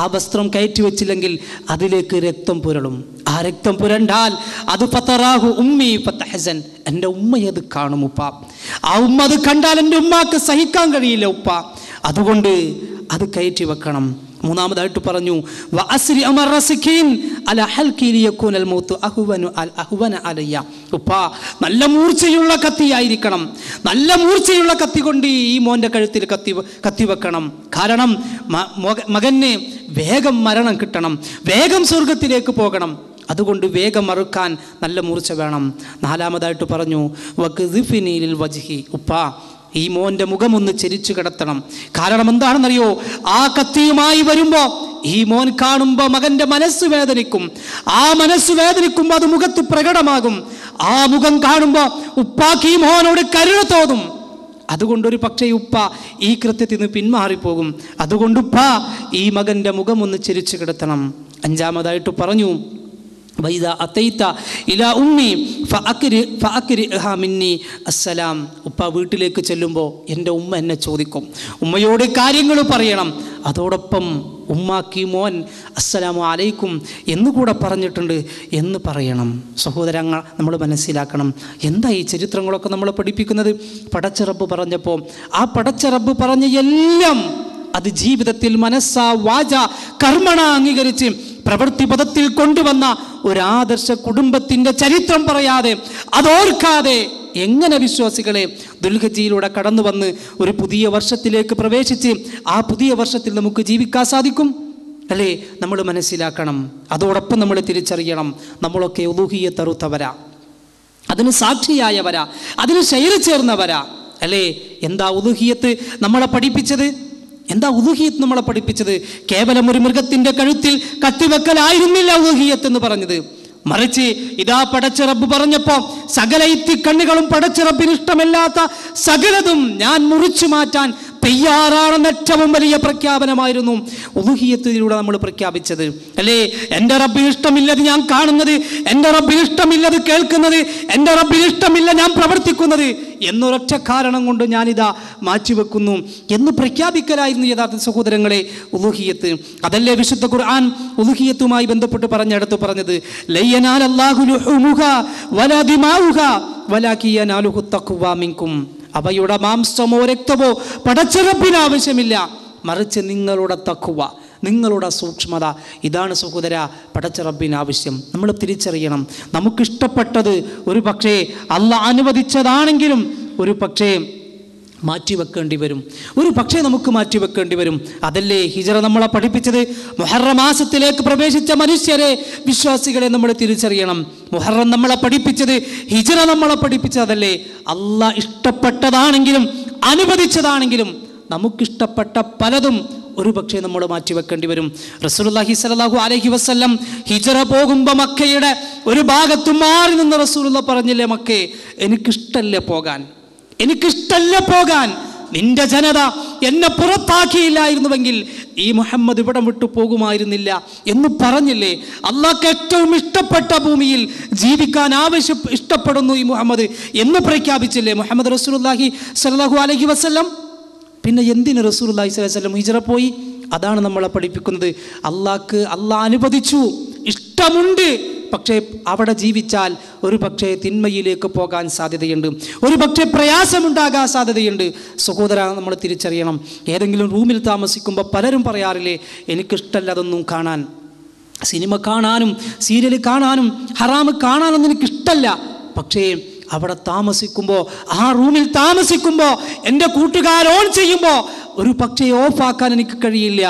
ആ വസ്ത്രം കയറ്റി വെച്ചില്ലെങ്കിൽ അതിലേക്ക് രക്തം പുരളും. ആ രക്തം പുരണ്ടാൽ അത് ഫതറാഹു ഉമ്മി ഫതഹസൻ, എൻ്റെ ഉമ്മയത് കാണും ഉപ്പ. ആ ഉമ്മ അത് കണ്ടാൽ എൻ്റെ ഉമ്മാക്ക് സഹിക്കാൻ കഴിയില്ല ഉപ്പ. അതുകൊണ്ട് അത് കയറ്റി വെക്കണം. മൂന്നാമതായിട്ട് പറഞ്ഞു, വഅസ്രി അമറസിഖീൻ അലാ ഹൽഖി ലിയകൂനൽ മൗതു അഹ്വന അലയ്യ, ഉപ്പ നല്ല മൂർച്ചയുള്ള കത്തിയായിരിക്കണം. നല്ല മൂർച്ചയുള്ള കത്തി കൊണ്ട് ഈ മോൻ്റെ കഴുത്തിൽ കത്തി വെക്കണം. കാരണം മകന് വേഗം മരണം കിട്ടണം, വേഗം സ്വർഗത്തിലേക്ക് പോകണം. അതുകൊണ്ട് വേഗം അറുക്കാൻ നല്ല മൂർച്ച വേണം. നാലാമതായിട്ട് പറഞ്ഞു, വഖ്ദിഫിനിൽ വജ്ഹി, ഉപ്പ ഈ മോൻ്റെ മുഖമൊന്ന് ചെരിച്ചു കിടത്തണം. കാരണം എന്താണെന്നറിയോ? ആ കത്തിയുമായി വരുമ്പോൾ ഈ മോൻ കാണുമ്പോൾ മകൻ്റെ മനസ്സ് വേദനിക്കും. ആ മനസ്സ് വേദനിക്കുമ്പോൾ അത് മുഖത്ത് പ്രകടമാകും. ആ മുഖം കാണുമ്പോൾ ഉപ്പാക്ക് ഈ മോനോട് കരുണ തോന്നും. അതുകൊണ്ടൊരു പക്ഷേ ഉപ്പ ഈ കൃത്യത്തിൽ നിന്ന് പിന്മാറിപ്പോകും. അതുകൊണ്ട് ഉപ്പ ഈ മകൻ്റെ മുഖമൊന്ന് ചെരിച്ചു കിടത്തണം. അഞ്ചാമതായിട്ട് പറഞ്ഞു, വൈദ അതൈത ഇലാ ഉമ്മി ഫഅക്രിഹ മിന്നി അസ്സലാം, ഉപ്പ വീട്ടിലേക്ക് ചെല്ലുമ്പോൾ എൻ്റെ ഉമ്മ എന്നെ ചോദിക്കും, ഉമ്മയോട് കാര്യങ്ങൾ പറയണം. അതോടൊപ്പം ഉമ്മാക്കി മോൻ അസ്സലാമു അലൈക്കും എന്നുകൂടെ പറഞ്ഞിട്ടുണ്ട് എന്ന് പറയണം. സഹോദരങ്ങൾ, നമ്മൾ മനസ്സിലാക്കണം, എന്താ ഈ ചരിത്രങ്ങളൊക്കെ നമ്മളെ പഠിപ്പിക്കുന്നത്? പടച്ച റബ്ബ് പറഞ്ഞപ്പോൾ ആ പടച്ച റബ്ബ് പറഞ്ഞ എല്ലാം അത് ജീവിതത്തിൽ മനസ്സാ വാച കർമ്മണ അംഗീകരിച്ച് പ്രവൃത്തി പദത്തിൽ കൊണ്ടുവന്ന ഒരാദർശ കുടുംബത്തിൻ്റെ ചരിത്രം പറയാതെ അതോർക്കാതെ എങ്ങനെ വിശ്വാസികളെ ദുൽഹജ്ജിലൂടെ കടന്നു വന്ന് ഒരു പുതിയ വർഷത്തിലേക്ക് പ്രവേശിച്ച് ആ പുതിയ വർഷത്തിൽ നമുക്ക് ജീവിക്കാൻ സാധിക്കും? അല്ലേ? നമ്മൾ മനസ്സിലാക്കണം. അതോടൊപ്പം നമ്മൾ തിരിച്ചറിയണം, നമ്മളൊക്കെ ഉലൂഹിയ്യത്ത് അറുത്തവരാ, അതിന് സാക്ഷിയായവരാ, അതിന് ഷെയർ ചേർന്നവരാ. അല്ലേ? എന്താ ഉലൂഹിയ്യത്ത് നമ്മളെ പഠിപ്പിച്ചത്? എന്താ ഉലൂഹിയ്യത്ത് നമ്മളെ പഠിപ്പിച്ചത്? കേവലം ഒരു മൃഗത്തിൻ്റെ കഴുത്തിൽ കത്തിവെക്കലായിരുന്നില്ല ഉലൂഹിയ്യത്ത് എന്ന് പറഞ്ഞത്. മറിച്ച് ഇതാ പടച്ച റബ്ബ് പറഞ്ഞപ്പോൾ സകല ഇത്തിക്കണ്ണുകളും പടച്ച റബ്ബിന് ഇഷ്ടമല്ലാത്ത സകലതും ഞാൻ മുറിച്ചു മാറ്റാൻ തയ്യാറാണെന്ന ഏറ്റവും വലിയ പ്രഖ്യാപനമായിരുന്നു ഉലൂഹിയ്യത്തിലൂടെ നമ്മൾ പ്രഖ്യാപിച്ചത്. അല്ലേ? എൻ്റെ റബ്ബിന് ഇഷ്ടമില്ലത് ഞാൻ കാണുന്നത്, എൻ്റെ റബ്ബിന് ഇഷ്ടമില്ലത് കേൾക്കുന്നത്, എൻ്റെ റബ്ബിന് ഇഷ്ടമില്ല ഞാൻ പ്രവർത്തിക്കുന്നത് എന്നൊരൊറ്റ കാരണം കൊണ്ട് ഞാനിതാ മാറ്റിവെക്കുന്നു എന്ന് പ്രഖ്യാപിക്കലായിരുന്നു യഥാർത്ഥ സഹോദരങ്ങളെ ഉലൂഹിയ്യത്ത്. അതല്ലേ വിശുദ്ധ ഖുർആൻ ഉലൂഹിയ്യത്തുമായി ബന്ധപ്പെട്ട് പറഞ്ഞെടുത്ത് പറഞ്ഞത്, ലയ്യനാലല്ലാഹു ലുഹൂമുഹാ വലാ ദിമാഉഹാ വലാകിൻ യനാലുഹു തഖ്വാ മിൻകും, അവയുടെ മാംസമോ രക്തമോ പടച്ച റബ്ബിന് ആവശ്യമില്ല, മറിച്ച് നിങ്ങളുടെ തഖ്വ, നിങ്ങളുടെ സൂക്ഷ്മത, ഇതാണ് സഹോദര പടച്ച റബ്ബിന് ആവശ്യം. നമ്മൾ തിരിച്ചറിയണം, നമുക്കിഷ്ടപ്പെട്ടത് ഒരു പക്ഷേ അല്ലാഹ് അനുവദിച്ചതാണെങ്കിലും ഒരു പക്ഷേ മാറ്റിവെക്കേണ്ടി വരും, ഒരു പക്ഷേ നമുക്ക് മാറ്റിവെക്കേണ്ടി വരും. അതല്ലേ ഹിജറ നമ്മളെ പഠിപ്പിച്ചത്? മുഹറം മാസത്തിലേക്ക് പ്രവേശിച്ച മനുഷ്യരെ, വിശ്വാസികളെ നമ്മൾ തിരിച്ചറിയണം. മുഹറം നമ്മളെ പഠിപ്പിച്ചത്, ഹിജറ നമ്മളെ പഠിപ്പിച്ചതല്ലേ? അല്ലാഹ് ഇഷ്ടപ്പെട്ടതാണെങ്കിലും അനുവദിച്ചതാണെങ്കിലും നമുക്കിഷ്ടപ്പെട്ട പലതും ഒരു പക്ഷേ നമ്മൾ മാറ്റിവെക്കേണ്ടി വരും. റസൂലുള്ളാഹി സ്വല്ലല്ലാഹു അലൈഹി വസല്ലം ഹിജറ പോകുമ്പോൾ മക്കയുടെ ഒരു ഭാഗത്ത് മാറി നിന്ന് റസൂലുള്ള പറഞ്ഞില്ലേ, മക്കേ എനിക്കിഷ്ടല്ലേ പോകാൻ, എനിക്കിഷ്ടല്ല പോകാൻ, നിന്റെ ജനത എന്നെ പുറത്താക്കിയില്ലായിരുന്നുവെങ്കിൽ ഈ മുഹമ്മദ് ഇവിടെ വിട്ടു പോകുമായിരുന്നില്ല എന്ന് പറഞ്ഞില്ലേ? അള്ളാഹ്ക്ക് ഏറ്റവും ഇഷ്ടപ്പെട്ട ഭൂമിയിൽ ജീവിക്കാൻ ഇഷ്ടപ്പെടുന്നു ഈ മുഹമ്മദ് എന്ന് പ്രഖ്യാപിച്ചില്ലേ മുഹമ്മദ് റസൂലുള്ളാഹി സ്വല്ലല്ലാഹു അലൈഹി വസല്ലം? പിന്നെ എന്തിന് റസൂലുള്ളാഹി സ്വല്ലല്ലാഹു അലൈഹി വസല്ലം ഹിജറ പോയി? അതാണ് നമ്മളെ പഠിപ്പിക്കുന്നത്. അള്ളാഹ് അനുവദിച്ചു, ഇഷ്ടമുണ്ട്, പക്ഷേ അവിടെ ജീവിച്ചാൽ ഒരു പക്ഷേ തിന്മയിലേക്ക് പോകാൻ സാധ്യതയുണ്ട്, ഒരു പക്ഷേ പ്രയാസമുണ്ടാകാൻ സാധ്യതയുണ്ട്. സഹോദര, നമ്മൾ തിരിച്ചറിയണം. ഏതെങ്കിലും റൂമിൽ താമസിക്കുമ്പോൾ പലരും പറയാറില്ലേ, എനിക്കിഷ്ടമല്ല അതൊന്നും കാണാൻ, സിനിമ കാണാനും സീരിയൽ കാണാനും ഹറാമ് കാണാനൊന്നും എനിക്കിഷ്ടമല്ല. പക്ഷേ അവിടെ താമസിക്കുമ്പോൾ, ആ റൂമിൽ താമസിക്കുമ്പോൾ എൻ്റെ കൂട്ടുകാർ ഓൺ ചെയ്യുമ്പോൾ ഒരു പക്ഷേ ഓഫാക്കാൻ എനിക്ക് കഴിയില്ല.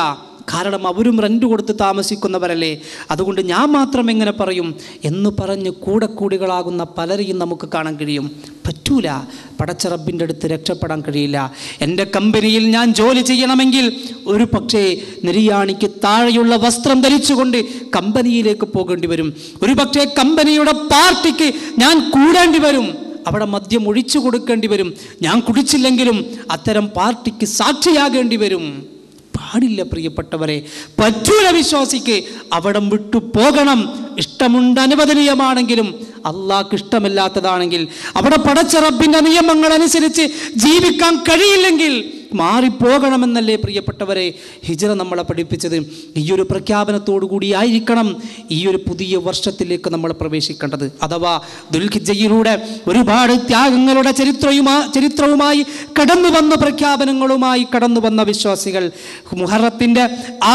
കാരണം അവരും റെൻ്റ് കൊടുത്ത് താമസിക്കുന്നവരല്ലേ. അതുകൊണ്ട് ഞാൻ മാത്രം എങ്ങനെ പറയും എന്ന് പറഞ്ഞ് കൂടികളാകുന്ന പലരെയും നമുക്ക് കാണാൻ കഴിയും. പറ്റൂല. പടച്ച റബ്ബിൻ്റെ അടുത്ത് രക്ഷപ്പെടാൻ കഴിയില്ല. എൻ്റെ കമ്പനിയിൽ ഞാൻ ജോലി ചെയ്യണമെങ്കിൽ ഒരു പക്ഷേ നിര്യാണിക്ക് താഴെയുള്ള വസ്ത്രം ധരിച്ചുകൊണ്ട് കമ്പനിയിലേക്ക് പോകേണ്ടി വരും. ഒരു പക്ഷേ കമ്പനിയുടെ പാർട്ടിക്ക് ഞാൻ കൂടേണ്ടി വരും. അവിടെ മദ്യം ഒഴിച്ചു കൊടുക്കേണ്ടി വരും. ഞാൻ കുടിച്ചില്ലെങ്കിലും അത്തരം പാർട്ടിക്ക് സാക്ഷിയാകേണ്ടി വരും. പാടില്ല പ്രിയപ്പെട്ടവരെ, പറ്റൂല വിശ്വാസിക്ക്. അവിടം വിട്ടു പോകണം. ഇഷ്ടമുണ്ട്, അനുവദനീയമാണെങ്കിലും അള്ളാഹ്ക്ക് ഇഷ്ടമില്ലാത്തതാണെങ്കിൽ, അവിടെ പടച്ച റബ്ബിൻ്റെ നിയമങ്ങൾ അനുസരിച്ച് ജീവിക്കാൻ കഴിയില്ലെങ്കിൽ മാറിപ്പോകണമെന്നല്ലേ പ്രിയപ്പെട്ടവരെ ഹിജ്റ നമ്മളെ പഠിപ്പിച്ചത്. ഈ ഒരു പ്രഖ്യാപനത്തോടു കൂടി ആയിരിക്കണം ഈ ഒരു പുതിയ വർഷത്തിലേക്ക് നമ്മൾ പ്രവേശിക്കേണ്ടത്. അഥവാ ദുൽഹിജ്ജയിലൂടെ ഒരുപാട് ത്യാഗങ്ങളുടെ ചരിത്രവുമായി കടന്നു വന്ന പ്രഖ്യാപനങ്ങളുമായി കടന്നു വന്ന വിശ്വാസികൾ മുഹറത്തിൻ്റെ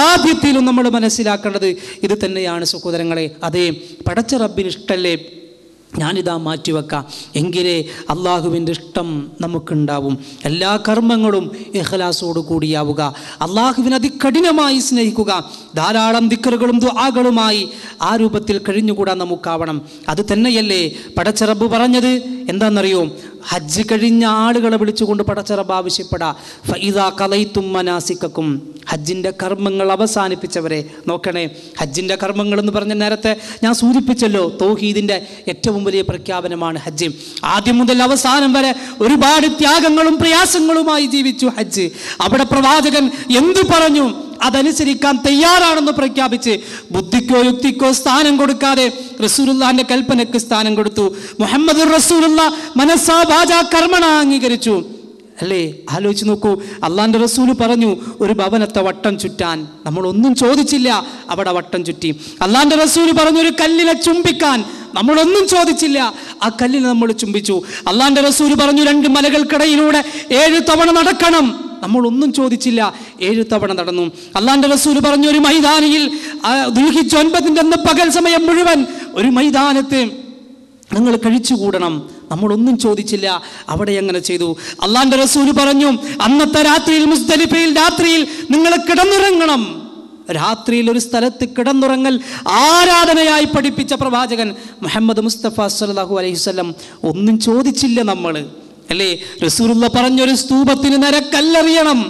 ആദ്യത്തിലും നമ്മൾ മനസ്സിലാക്കേണ്ടത് ഇത് തന്നെയാണ് സഹോദരങ്ങളെ. അതേ, പടച്ച റബ്ബിന് ഇഷ്ടല്ലേ, ഞാനിതാ മാറ്റിവെക്കാം, എങ്കിലേ അള്ളാഹുവിൻ്റെ ഇഷ്ടം നമുക്കുണ്ടാവും. എല്ലാ കർമ്മങ്ങളും ഇഖ്ലാസോടു കൂടിയാവുക, അള്ളാഹുവിനെ അതികഠിനമായി സ്നേഹിക്കുക, ധാരാളം ദിക്റുകളും ദുആകളുമായി ആ രൂപത്തിൽ കഴിഞ്ഞുകൂടാൻ നമുക്കാവണം. അത് തന്നെയല്ലേ പടച്ച റബ്ബ് പറഞ്ഞത്. എന്താണെന്നറിയോ? ഹജ്ജ് കഴിഞ്ഞ ആളുകളെ വിളിച്ചുകൊണ്ട് പടച്ച റബ്ബ് ആവശ്യപ്പെടാ, ഫഇദാ ഖളൈതും മനാസികക്കും, ഹജ്ജിൻ്റെ കർമ്മങ്ങൾ അവസാനിപ്പിച്ചവരെ. നോക്കണേ, ഹജ്ജിൻ്റെ കർമ്മങ്ങൾ എന്ന് പറഞ്ഞ നേരത്തെ ഞാൻ സൂചിപ്പിച്ചല്ലോ, തൗഹീദിൻ്റെ ഏറ്റവും വലിയ പ്രഖ്യാപനമാണ് ഹജ്ജ്. ആദ്യം മുതൽ അവസാനം വരെ ഒരുപാട് ത്യാഗങ്ങളും പ്രയാസങ്ങളുമായി ജീവിച്ചു ഹജ്ജ്. അവിടെ പ്രവാചകൻ എന്തു പറഞ്ഞു അതനുസരിക്കാൻ തയ്യാറാണെന്ന് പ്രഖ്യാപിച്ച് ബുദ്ധിക്കോ യുക്തിക്കോ സ്ഥാനം കൊടുക്കാതെ റസൂലുള്ളാഹിന്റെ കൽപ്പനയ്ക്ക് സ്ഥാനം കൊടുത്തു. മുഹമ്മദുർ റസൂലുള്ളാഹ് മനസ്സാ വാചാ കർമ്മണ അംഗീകരിച്ചു. അല്ലേ, ആലോചിച്ച് നോക്കൂ. അള്ളാഹിൻ്റെ റസൂല് പറഞ്ഞു ഒരു ഭവനത്തെ വട്ടം ചുറ്റാൻ. നമ്മളൊന്നും ചോദിച്ചില്ല, അവിടെ വട്ടം ചുറ്റി. അള്ളാഹിൻ്റെ റസൂല് പറഞ്ഞു ഒരു കല്ലിനെ ചുംബിക്കാൻ. നമ്മളൊന്നും ചോദിച്ചില്ല, ആ കല്ലിനെ നമ്മൾ ചുംബിച്ചു. അള്ളാഹിൻ്റെ റസൂല് പറഞ്ഞു 2 മലകൾക്കിടയിലൂടെ 7 തവണ നടക്കണം. നമ്മളൊന്നും ചോദിച്ചില്ല, 7 തവണ നടന്നു. അള്ളാഹിൻ്റെ റസൂല് പറഞ്ഞു ഒരു മൈതാനിയിൽ ദുൽഹിജ്ജ 9 അന്ന് പകൽ സമയം മുഴുവൻ ഒരു മൈതാനത്ത് നിങ്ങൾ കഴിച്ചുകൂടണം. നമ്മളൊന്നും ചോദിച്ചില്ല, അവിടെ എങ്ങനെ ചെയ്തു. അള്ളാഹിൻ്റെ റസൂല് പറഞ്ഞു അന്നത്തെ രാത്രിയിൽ മുസ്ദലിഫയിൽ രാത്രിയിൽ നിങ്ങൾ കിടന്നുറങ്ങണം. രാത്രിയിൽ ഒരു സ്ഥലത്ത് കിടന്നുറങ്ങൽ ആരാധനയായി പഠിപ്പിച്ച പ്രവാചകൻ മുഹമ്മദ് മുസ്തഫ സല്ലല്ലാഹു അലൈഹി വസല്ലം ഒന്നും ചോദിച്ചില്ല നമ്മൾ. അല്ലേ, റസൂലുള്ളാഹ് പറഞ്ഞൊരു സ്തൂപത്തിന് നേരെ കല്ലെറിയണം,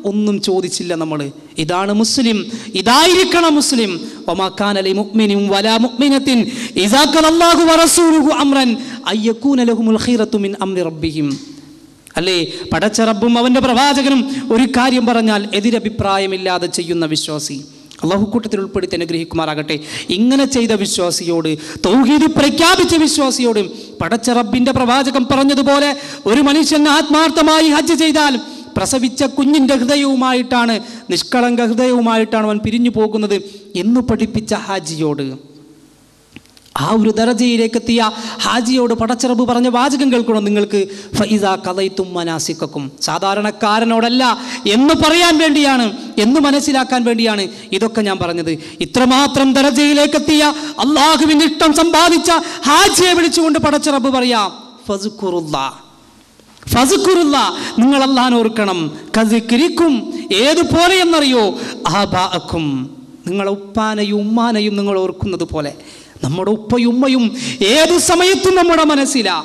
ഒന്നും ചോദിച്ചില്ല നമ്മൾ. ഇതാണ് മുസ്ലിം, ഇതായിരിക്കണം മുസ്ലിം. വമാ കാന ലിമുഅ്മിനിൻ വലാ മുഅ്മിനത്തിൻ ഇദാ ഖലല്ലാഹു വറസൂലുഹു അംറൻ അയ്യകൂന ലഹുമുൽ ഖൈറത്തു മിൻ അംരി റബ്ബിഹിം. അല്ലേ, പടച്ച റബ്ബും അവൻ്റെ പ്രവാചകനും ഒരു കാര്യം പറഞ്ഞാൽ എതിരഭിപ്രായമില്ലാതെ ചെയ്യുന്ന വിശ്വാസി. അള്ളാഹു കൂട്ടത്തിൽ ഉൾപ്പെടുത്തി അനുഗ്രഹിക്കുമാറാകട്ടെ. ഇങ്ങനെ ചെയ്ത വിശ്വാസിയോട്, തൗഹീദ് പ്രഖ്യാപിച്ച വിശ്വാസിയോട് പടച്ച റബ്ബിൻ്റെ പ്രവാചകൻ പറഞ്ഞതുപോലെ ഒരു മനുഷ്യൻ ആത്മാർത്ഥമായി ഹജ്ജ് ചെയ്താൽ പ്രസവിച്ച കുഞ്ഞിൻ്റെ ഹൃദയവുമായിട്ടാണ്, നിഷ്കളങ്ക ഹൃദയവുമായിട്ടാണ് അവൻ പിരിഞ്ഞു പോകുന്നത് എന്ന് പഠിപ്പിച്ച ഹാജിയോട്, ആ ഒരു ദറജയിലേക്ക് എത്തിയ ഹാജിയോട് പടച്ച റബ്ബ് പറഞ്ഞ വാചകം കേൾക്കണം നിങ്ങൾക്ക്. ഫഇദാ ഖളൈതും മനാസികക്കും, സാധാരണക്കാരനോടല്ല എന്ന് പറയാൻ വേണ്ടിയാണ്, എന്ന് മനസ്സിലാക്കാൻ വേണ്ടിയാണ് ഇതൊക്കെ ഞാൻ പറഞ്ഞത്. ഇത്രമാത്രം ദറജയിലേക്ക് എത്തിയ അള്ളാഹുവിൻ്റെ ഇഷ്ടം സമ്പാദിച്ച ഹാജിയെ വിളിച്ചുകൊണ്ട് പടച്ച റബ്ബ് പറയാം ഫസ്കുറുല്ലാ, നിങ്ങൾ അല്ലാഹനെ ഓർക്കണം. കസിക്രിക്കും, ഏതുപോലെ എന്നറിയോ, ആബാഅക്കും, നിങ്ങളെ ഉപ്പാനെയും ഉമ്മാനെയും നിങ്ങൾ ഓർക്കുന്നത് പോലെ. നമ്മുടെ ഉപ്പയും ഉമ്മയും ഏതു സമയത്തും നമ്മുടെ മനസ്സിലാ.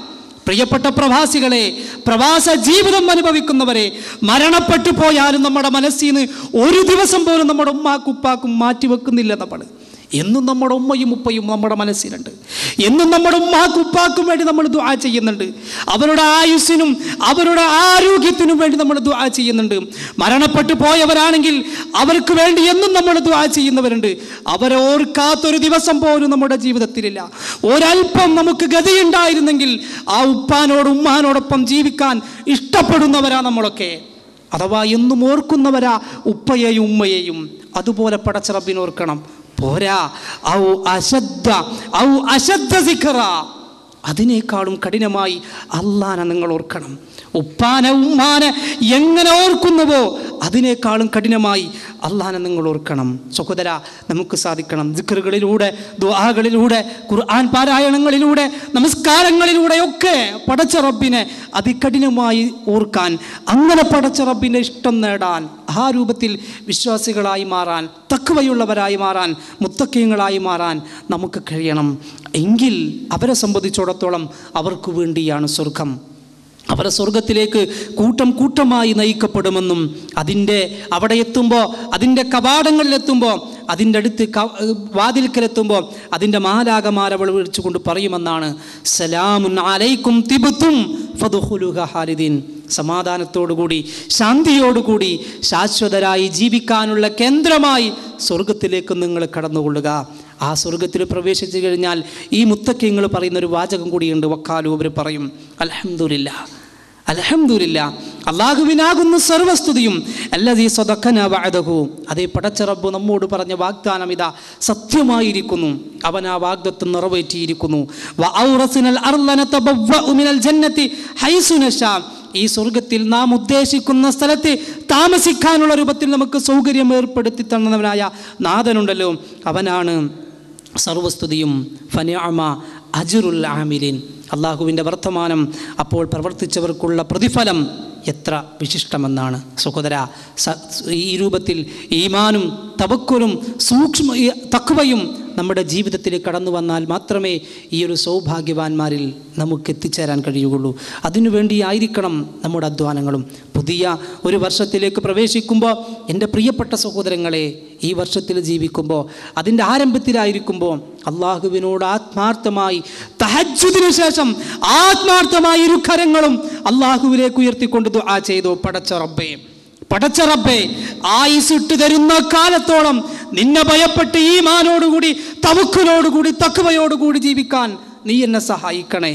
പ്രിയപ്പെട്ട പ്രവാസികളെ, പ്രവാസ ജീവിതം അനുഭവിക്കുന്നവരെ, മരണപ്പെട്ടു പോയാലും നമ്മുടെ മനസ്സിൽ നിന്ന് ഒരു ദിവസം പോലും നമ്മുടെ ഉമ്മാക്കും ഉപ്പാക്കും മാറ്റിവെക്കുന്നില്ല നമ്മൾ. എന്നും നമ്മുടെ ഉമ്മയും ഉപ്പയും നമ്മുടെ മനസ്സിലുണ്ട്. എന്നും നമ്മുടെ ഉമ്മാക്കും ഉപ്പാക്കും വേണ്ടി നമ്മൾ ദുആ ചെയ്യുന്നുണ്ട്. അവരുടെ ആയുസ്സിനും അവരുടെ ആരോഗ്യത്തിനും വേണ്ടി നമ്മൾ ദുആ ചെയ്യുന്നുണ്ട്. മരണപ്പെട്ടു പോയവരാണെങ്കിൽ അവർക്ക് വേണ്ടി എന്നും നമ്മൾ ദുആ ചെയ്യുന്നവരുണ്ട്. അവരെ ഓർക്കാത്തൊരു ദിവസം പോലും നമ്മുടെ ജീവിതത്തിലില്ല. ഒരല്പം നമുക്ക് ഗതിയുണ്ടായിരുന്നെങ്കിൽ ആ ഉപ്പാനോട് ഉമ്മാനോടൊപ്പം ജീവിക്കാൻ ഇഷ്ടപ്പെടുന്നവരാ നമ്മളൊക്കെ. അഥവാ എന്നും ഓർക്കുന്നവരാ ഉപ്പയെയും ഉമ്മയെയും. അതുപോലെ പടച്ച റബ്ബിനെ ഓർക്കണം. പോരാ, ഔ അശദ്ദ സിക്റ, അതിനേക്കാളും കഠിനമായി അള്ളാനെ നിങ്ങൾ ഓർക്കണം. ഉപ്പാനെ ഉമ്മാനെ എങ്ങനെ ഓർക്കുന്നുവോ അതിനേക്കാളും കഠിനമായി അള്ളാനെ നിങ്ങൾ ഓർക്കണം. സഹോദര, നമുക്ക് സാധിക്കണം ദിക്റുകളിലൂടെ, ദുആകളിലൂടെ, ഖുർആൻ പാരായണങ്ങളിലൂടെ, നമസ്കാരങ്ങളിലൂടെയൊക്കെ പടച്ച റബ്ബിനെ അതികഠിനമായി ഓർക്കാൻ, അങ്ങനെ പടച്ച റബ്ബിൻ്റെ ഇഷ്ടം നേടാൻ, ആ രൂപത്തിൽ വിശ്വാസികളായി മാറാൻ, തഖ്വയുള്ളവരായി മാറാൻ, മുത്തഖീങ്ങളായി മാറാൻ നമുക്ക് കഴിയണം. എങ്കിൽ അവരെ സംബന്ധിച്ചിടത്തോളം അവർക്ക് വേണ്ടിയാണ് സ്വർഗം. അവരെ സ്വർഗത്തിലേക്ക് കൂട്ടം കൂട്ടമായി നയിക്കപ്പെടുമെന്നും അവിടെ എത്തുമ്പോൾ, അതിൻ്റെ കവാടങ്ങളിലെത്തുമ്പോൾ, അതിൻ്റെ അടുത്ത് വാതിൽക്കലെത്തുമ്പോൾ അതിൻ്റെ മാലാകമാരവൾ വിളിച്ചുകൊണ്ട് പറയുമെന്നാണ്, സലാമുൻ അലൈക്കും തിബ്തും ഫദ്ഖുലുഹാ ഖാലിദീൻ, സമാധാനത്തോടുകൂടി ശാന്തിയോടുകൂടി ശാശ്വതരായി ജീവിക്കാനുള്ള കേന്ദ്രമായി സ്വർഗത്തിലേക്ക് നിങ്ങൾ കടന്നുകൊള്ളുക. ആ സ്വർഗത്തിൽ പ്രവേശിച്ചു കഴിഞ്ഞാൽ ഈ മുത്തഖീങ്ങൾ പറയുന്നൊരു വാചകം കൂടിയുണ്ട്. വക്കാലു, അവർ പറയും, അൽഹംദുലില്ലാഹ്, അൽഹംദുലില്ലാഹ്, അല്ലാഹുവിനാകുന്നു സർവസ്തുതിയും, അല്ലദീ സദഖനാ വഅദഹു, അതേ പടച്ച റബ്ബ് നമ്മോട് പറഞ്ഞ വാഗ്ദാനം ഇതാ സത്യമായിരിക്കുന്നു, അവൻ ആ വാഗ്ദത്തം നിറവേറ്റിയിരിക്കുന്നു. വഔറസ്നൽ അർള നതബവ്വഉ മിനൽ ജന്നതി ഹൈസു നശാ, ഈ സ്വർഗത്തിൽ നാം ഉദ്ദേശിക്കുന്ന സ്ഥലത്ത് താമസിക്കാനുള്ള രൂപത്തിൽ നമുക്ക് സൗകര്യം ഏർപ്പെടുത്തി തന്നവനായ നാഥനുണ്ടല്ലോ, അവനാണ് സർവസ്തുതിയും. ഫനിഅമ അജ്റുൽ ആമിലീൻ, അള്ളാഹുവിൻ്റെ വർത്തമാനം അപ്പോൾ പ്രവർത്തിച്ചവർക്കുള്ള പ്രതിഫലം എത്ര വിശിഷ്ടമെന്നാണ്. സഹോദര, ഈ രൂപത്തിൽ ഈമാനും തവക്കുലും തഖ്വയും നമ്മുടെ ജീവിതത്തിൽ കടന്നു വന്നാൽ മാത്രമേ ഈ ഒരു സൗഭാഗ്യവാന്മാരിൽ നമുക്ക് എത്തിച്ചേരാൻ കഴിയുകയുള്ളൂ. അതിനുവേണ്ടിയായിരിക്കണം നമ്മുടെ അധ്വാനങ്ങളും. പുതിയ ഒരു വർഷത്തിലേക്ക് പ്രവേശിക്കുമ്പോൾ എൻ്റെ പ്രിയപ്പെട്ട സഹോദരങ്ങളെ, ഈ വർഷത്തിൽ ജീവിക്കുമ്പോൾ, അതിൻ്റെ ആരംഭത്തിലായിരിക്കുമ്പോൾ അള്ളാഹുവിനോട് ആത്മാർത്ഥമായി തഹജ്ജുദിനു ശേഷം ആത്മാർത്ഥമായി ഇരുകരങ്ങളും അള്ളാഹുവിലേക്ക് ഉയർത്തിക്കൊണ്ട് ദുആ ചെയ്തു, പടച്ച റബ്ബേ, ആയുസ്സിട്ട് തരുന്ന കാലത്തോളം നിന്നെ ഭയപ്പെട്ട് ഈമാനോടുകൂടി തവക്കുലോടുകൂടി തഖ്വയോടുകൂടി ജീവിക്കാൻ നീ എന്നെ സഹായിക്കണേ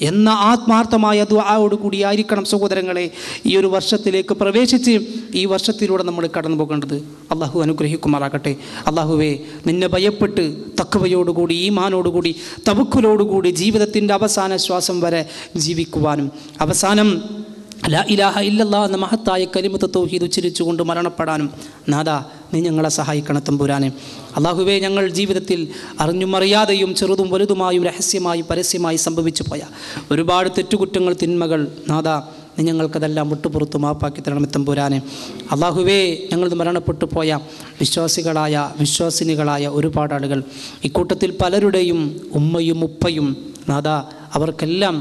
എന്ന ആത്മാർത്ഥമായ ദുആയോടുകൂടി ആയിരിക്കണം സഹോദരങ്ങളെ ഈ ഒരു വർഷത്തിലേക്ക് പ്രവേശിച്ച് ഈ വർഷത്തിലൂടെ നമ്മൾ കടന്നു പോകേണ്ടത്. അള്ളാഹു അനുഗ്രഹിക്കുമാറാകട്ടെ. അള്ളാഹുവേ, നിന്നെ ഭയപ്പെട്ട് തഖ്വയോടുകൂടി ഈമാനോടുകൂടി തവക്കുലോടുകൂടി ജീവിതത്തിൻ്റെ അവസാന ശ്വാസം വരെ ജീവിക്കുവാനും അവസാനം ലാ ഇലാഹ ഇല്ലല്ലാഹ് എന്ന മഹത്തായ കലിമത്ത് തൗഹീദ് ഉച്ചരിച്ചുകൊണ്ട് മരണപ്പെടാനും നാദാ നീ ഞങ്ങളെ സഹായിക്കണം തമ്പുരാനെ. അള്ളാഹുവേ, ഞങ്ങൾ ജീവിതത്തിൽ അറിഞ്ഞും അറിയാതെയും ചെറുതും വലുതുമായും രഹസ്യമായും പരസ്യമായി സംഭവിച്ചു പോയ ഒരുപാട് തെറ്റുകുറ്റങ്ങൾ, തിന്മകൾ നാദാ നീ ഞങ്ങൾക്കതെല്ലാം വിട്ടുപുറത്ത് മാപ്പാക്കി തരണം തമ്പുരാനെ. അള്ളാഹുവേ, ഞങ്ങൾ മരണപ്പെട്ടു പോയ വിശ്വാസിനികളായ ഒരുപാട് ആളുകൾ, ഇക്കൂട്ടത്തിൽ പലരുടെയും ഉമ്മയും ഉപ്പയും നാദാ അവർക്കെല്ലാം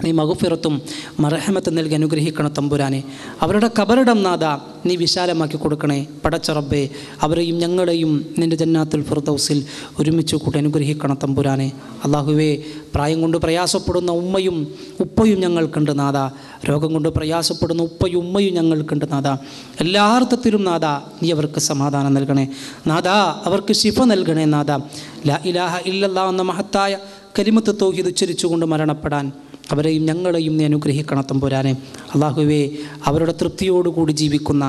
നീ മഗ്ഫിറത്തും മർഹമത്തും നൽകി അനുഗ്രഹിക്കണം തമ്പുരാനെ. അവരുടെ ഖബറിടം നാദാ നീ വിശാലമാക്കി കൊടുക്കണേ പടച്ച റബ്ബേ. അവരെയും ഞങ്ങളെയും നിൻ്റെ ജന്നാത്തുൽ ഫിർദൗസിൽ ഒരുമിച്ച് കൂട്ടി അനുഗ്രഹിക്കണം തമ്പുരാനെ. അള്ളാഹുവേ, പ്രായം കൊണ്ട് പ്രയാസപ്പെടുന്ന ഉമ്മയും ഉപ്പയും ഞങ്ങൾക്കുണ്ട് നാദാ. രോഗം കൊണ്ട് പ്രയാസപ്പെടുന്ന ഉപ്പയും ഉമ്മയും ഞങ്ങൾക്കുണ്ട് നാദാ. എല്ലാ അർത്ഥത്തിലും നാദാ നീ അവർക്ക് സമാധാനം നൽകണേ നാദാ, അവർക്ക് ശിഫ നൽകണേ നാദാ. ലാ ഇലാഹ ഇല്ലല്ലാഹ് എന്ന മഹത്തായ കലിമത്ത് തൗഹീദ് ഉച്ചരിച്ചുകൊണ്ട് മരണപ്പെടാൻ അവരെയും ഞങ്ങളെയും നീ അനുഗ്രഹിക്കണം തമ്പുരാനെ. അള്ളാഹുവേ, അവരുടെ തൃപ്തിയോടുകൂടി ജീവിക്കുന്ന,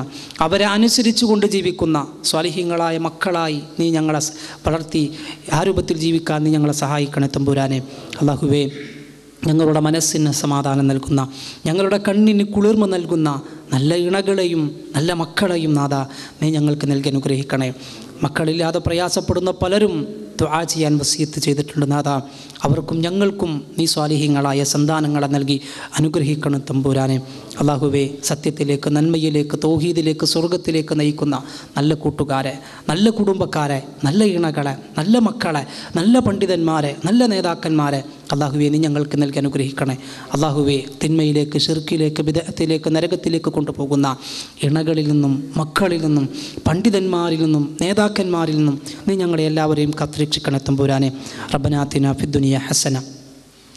അവരെ അനുസരിച്ചു കൊണ്ട് ജീവിക്കുന്ന സ്വാലിഹീങ്ങളായ മക്കളായി നീ ഞങ്ങളെ വളർത്തി ആ രൂപത്തിൽ ജീവിക്കാൻ നീ ഞങ്ങളെ സഹായിക്കണേ തമ്പുരാനെ. അള്ളാഹുവേ, ഞങ്ങളുടെ മനസ്സിന് സമാധാനം നൽകുന്ന, ഞങ്ങളുടെ കണ്ണിന് കുളിർമ നൽകുന്ന നല്ല ഇണകളെയും നല്ല മക്കളെയും നാദാ നീ ഞങ്ങൾക്ക് നൽകി അനുഗ്രഹിക്കണേ. മക്കളില്ലാതെ പ്രയാസപ്പെടുന്ന പലരും ദുആ ചെയ്യാൻ വസിയത്ത് ചെയ്തിട്ടുണ്ട് നാദാ. അവർക്കും ഞങ്ങൾക്കും നീ സ്വാലിഹീങ്ങളായ സന്താനങ്ങളെ നൽകി അനുഗ്രഹിക്കണം തമ്പുരാനെ. അള്ളാഹുവേ, സത്യത്തിലേക്ക്, നന്മയിലേക്ക്, തൗഹീദിലേക്ക്, സ്വർഗത്തിലേക്ക് നയിക്കുന്ന നല്ല കൂട്ടുകാരെ, നല്ല കുടുംബക്കാരെ, നല്ല ഇണകളെ, നല്ല മക്കളെ, നല്ല പണ്ഡിതന്മാരെ, നല്ല നേതാക്കന്മാരെ അള്ളാഹുവേ നീ ഞങ്ങൾക്ക് നൽകി അനുഗ്രഹിക്കണേ. അള്ളാഹുവേ, തിന്മയിലേക്ക്, ശിർക്കിലേക്ക്, ബിദ്അത്തിലേക്ക്, നരകത്തിലേക്ക് കൊണ്ടുപോകുന്ന ഇണകളിൽ നിന്നും മക്കളിൽ നിന്നും പണ്ഡിതന്മാരിൽ നിന്നും നേതാക്കന്മാരിൽ നിന്നും നീ ഞങ്ങളെ എല്ലാവരെയും കാത്തുരക്ഷിക്കണേ തമ്പുരാനെ. റബ്ബനാ ആതിനാ ഫിദ്ദുനിയ ഹസന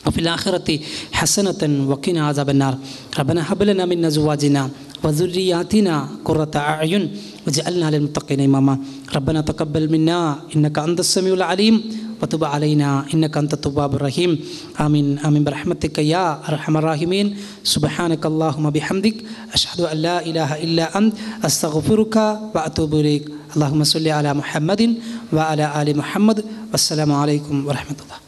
വഫിൽ ആഖിറതി ഹസനതൻ വഖിനാ അദാബന്നാർ. റബ്ബനാ ഹബ് ലനാ മിൻ അസ്വാജിനാ വദുർരിയാതിനാ ഖുറത അഅ്യുൻ വജഅൽനാ ലിൽ മുത്തഖീന ഇമാമാ. റബ്ബനാ തഖബ്ബൽ മിന്നാ ഇന്നക അൻതസ് സമീഉൽ അലീം وتب علينا إنك أنت التواب الرحيم آمين آمين برحمتك يا أرحم الراحمين سبحانك اللهم بحمدك أشهد أن لا إله إلا أنت أستغفرك وأتوب إليك اللهم صل على محمد وعلى آل محمد والسلام عليكم ورحمة الله.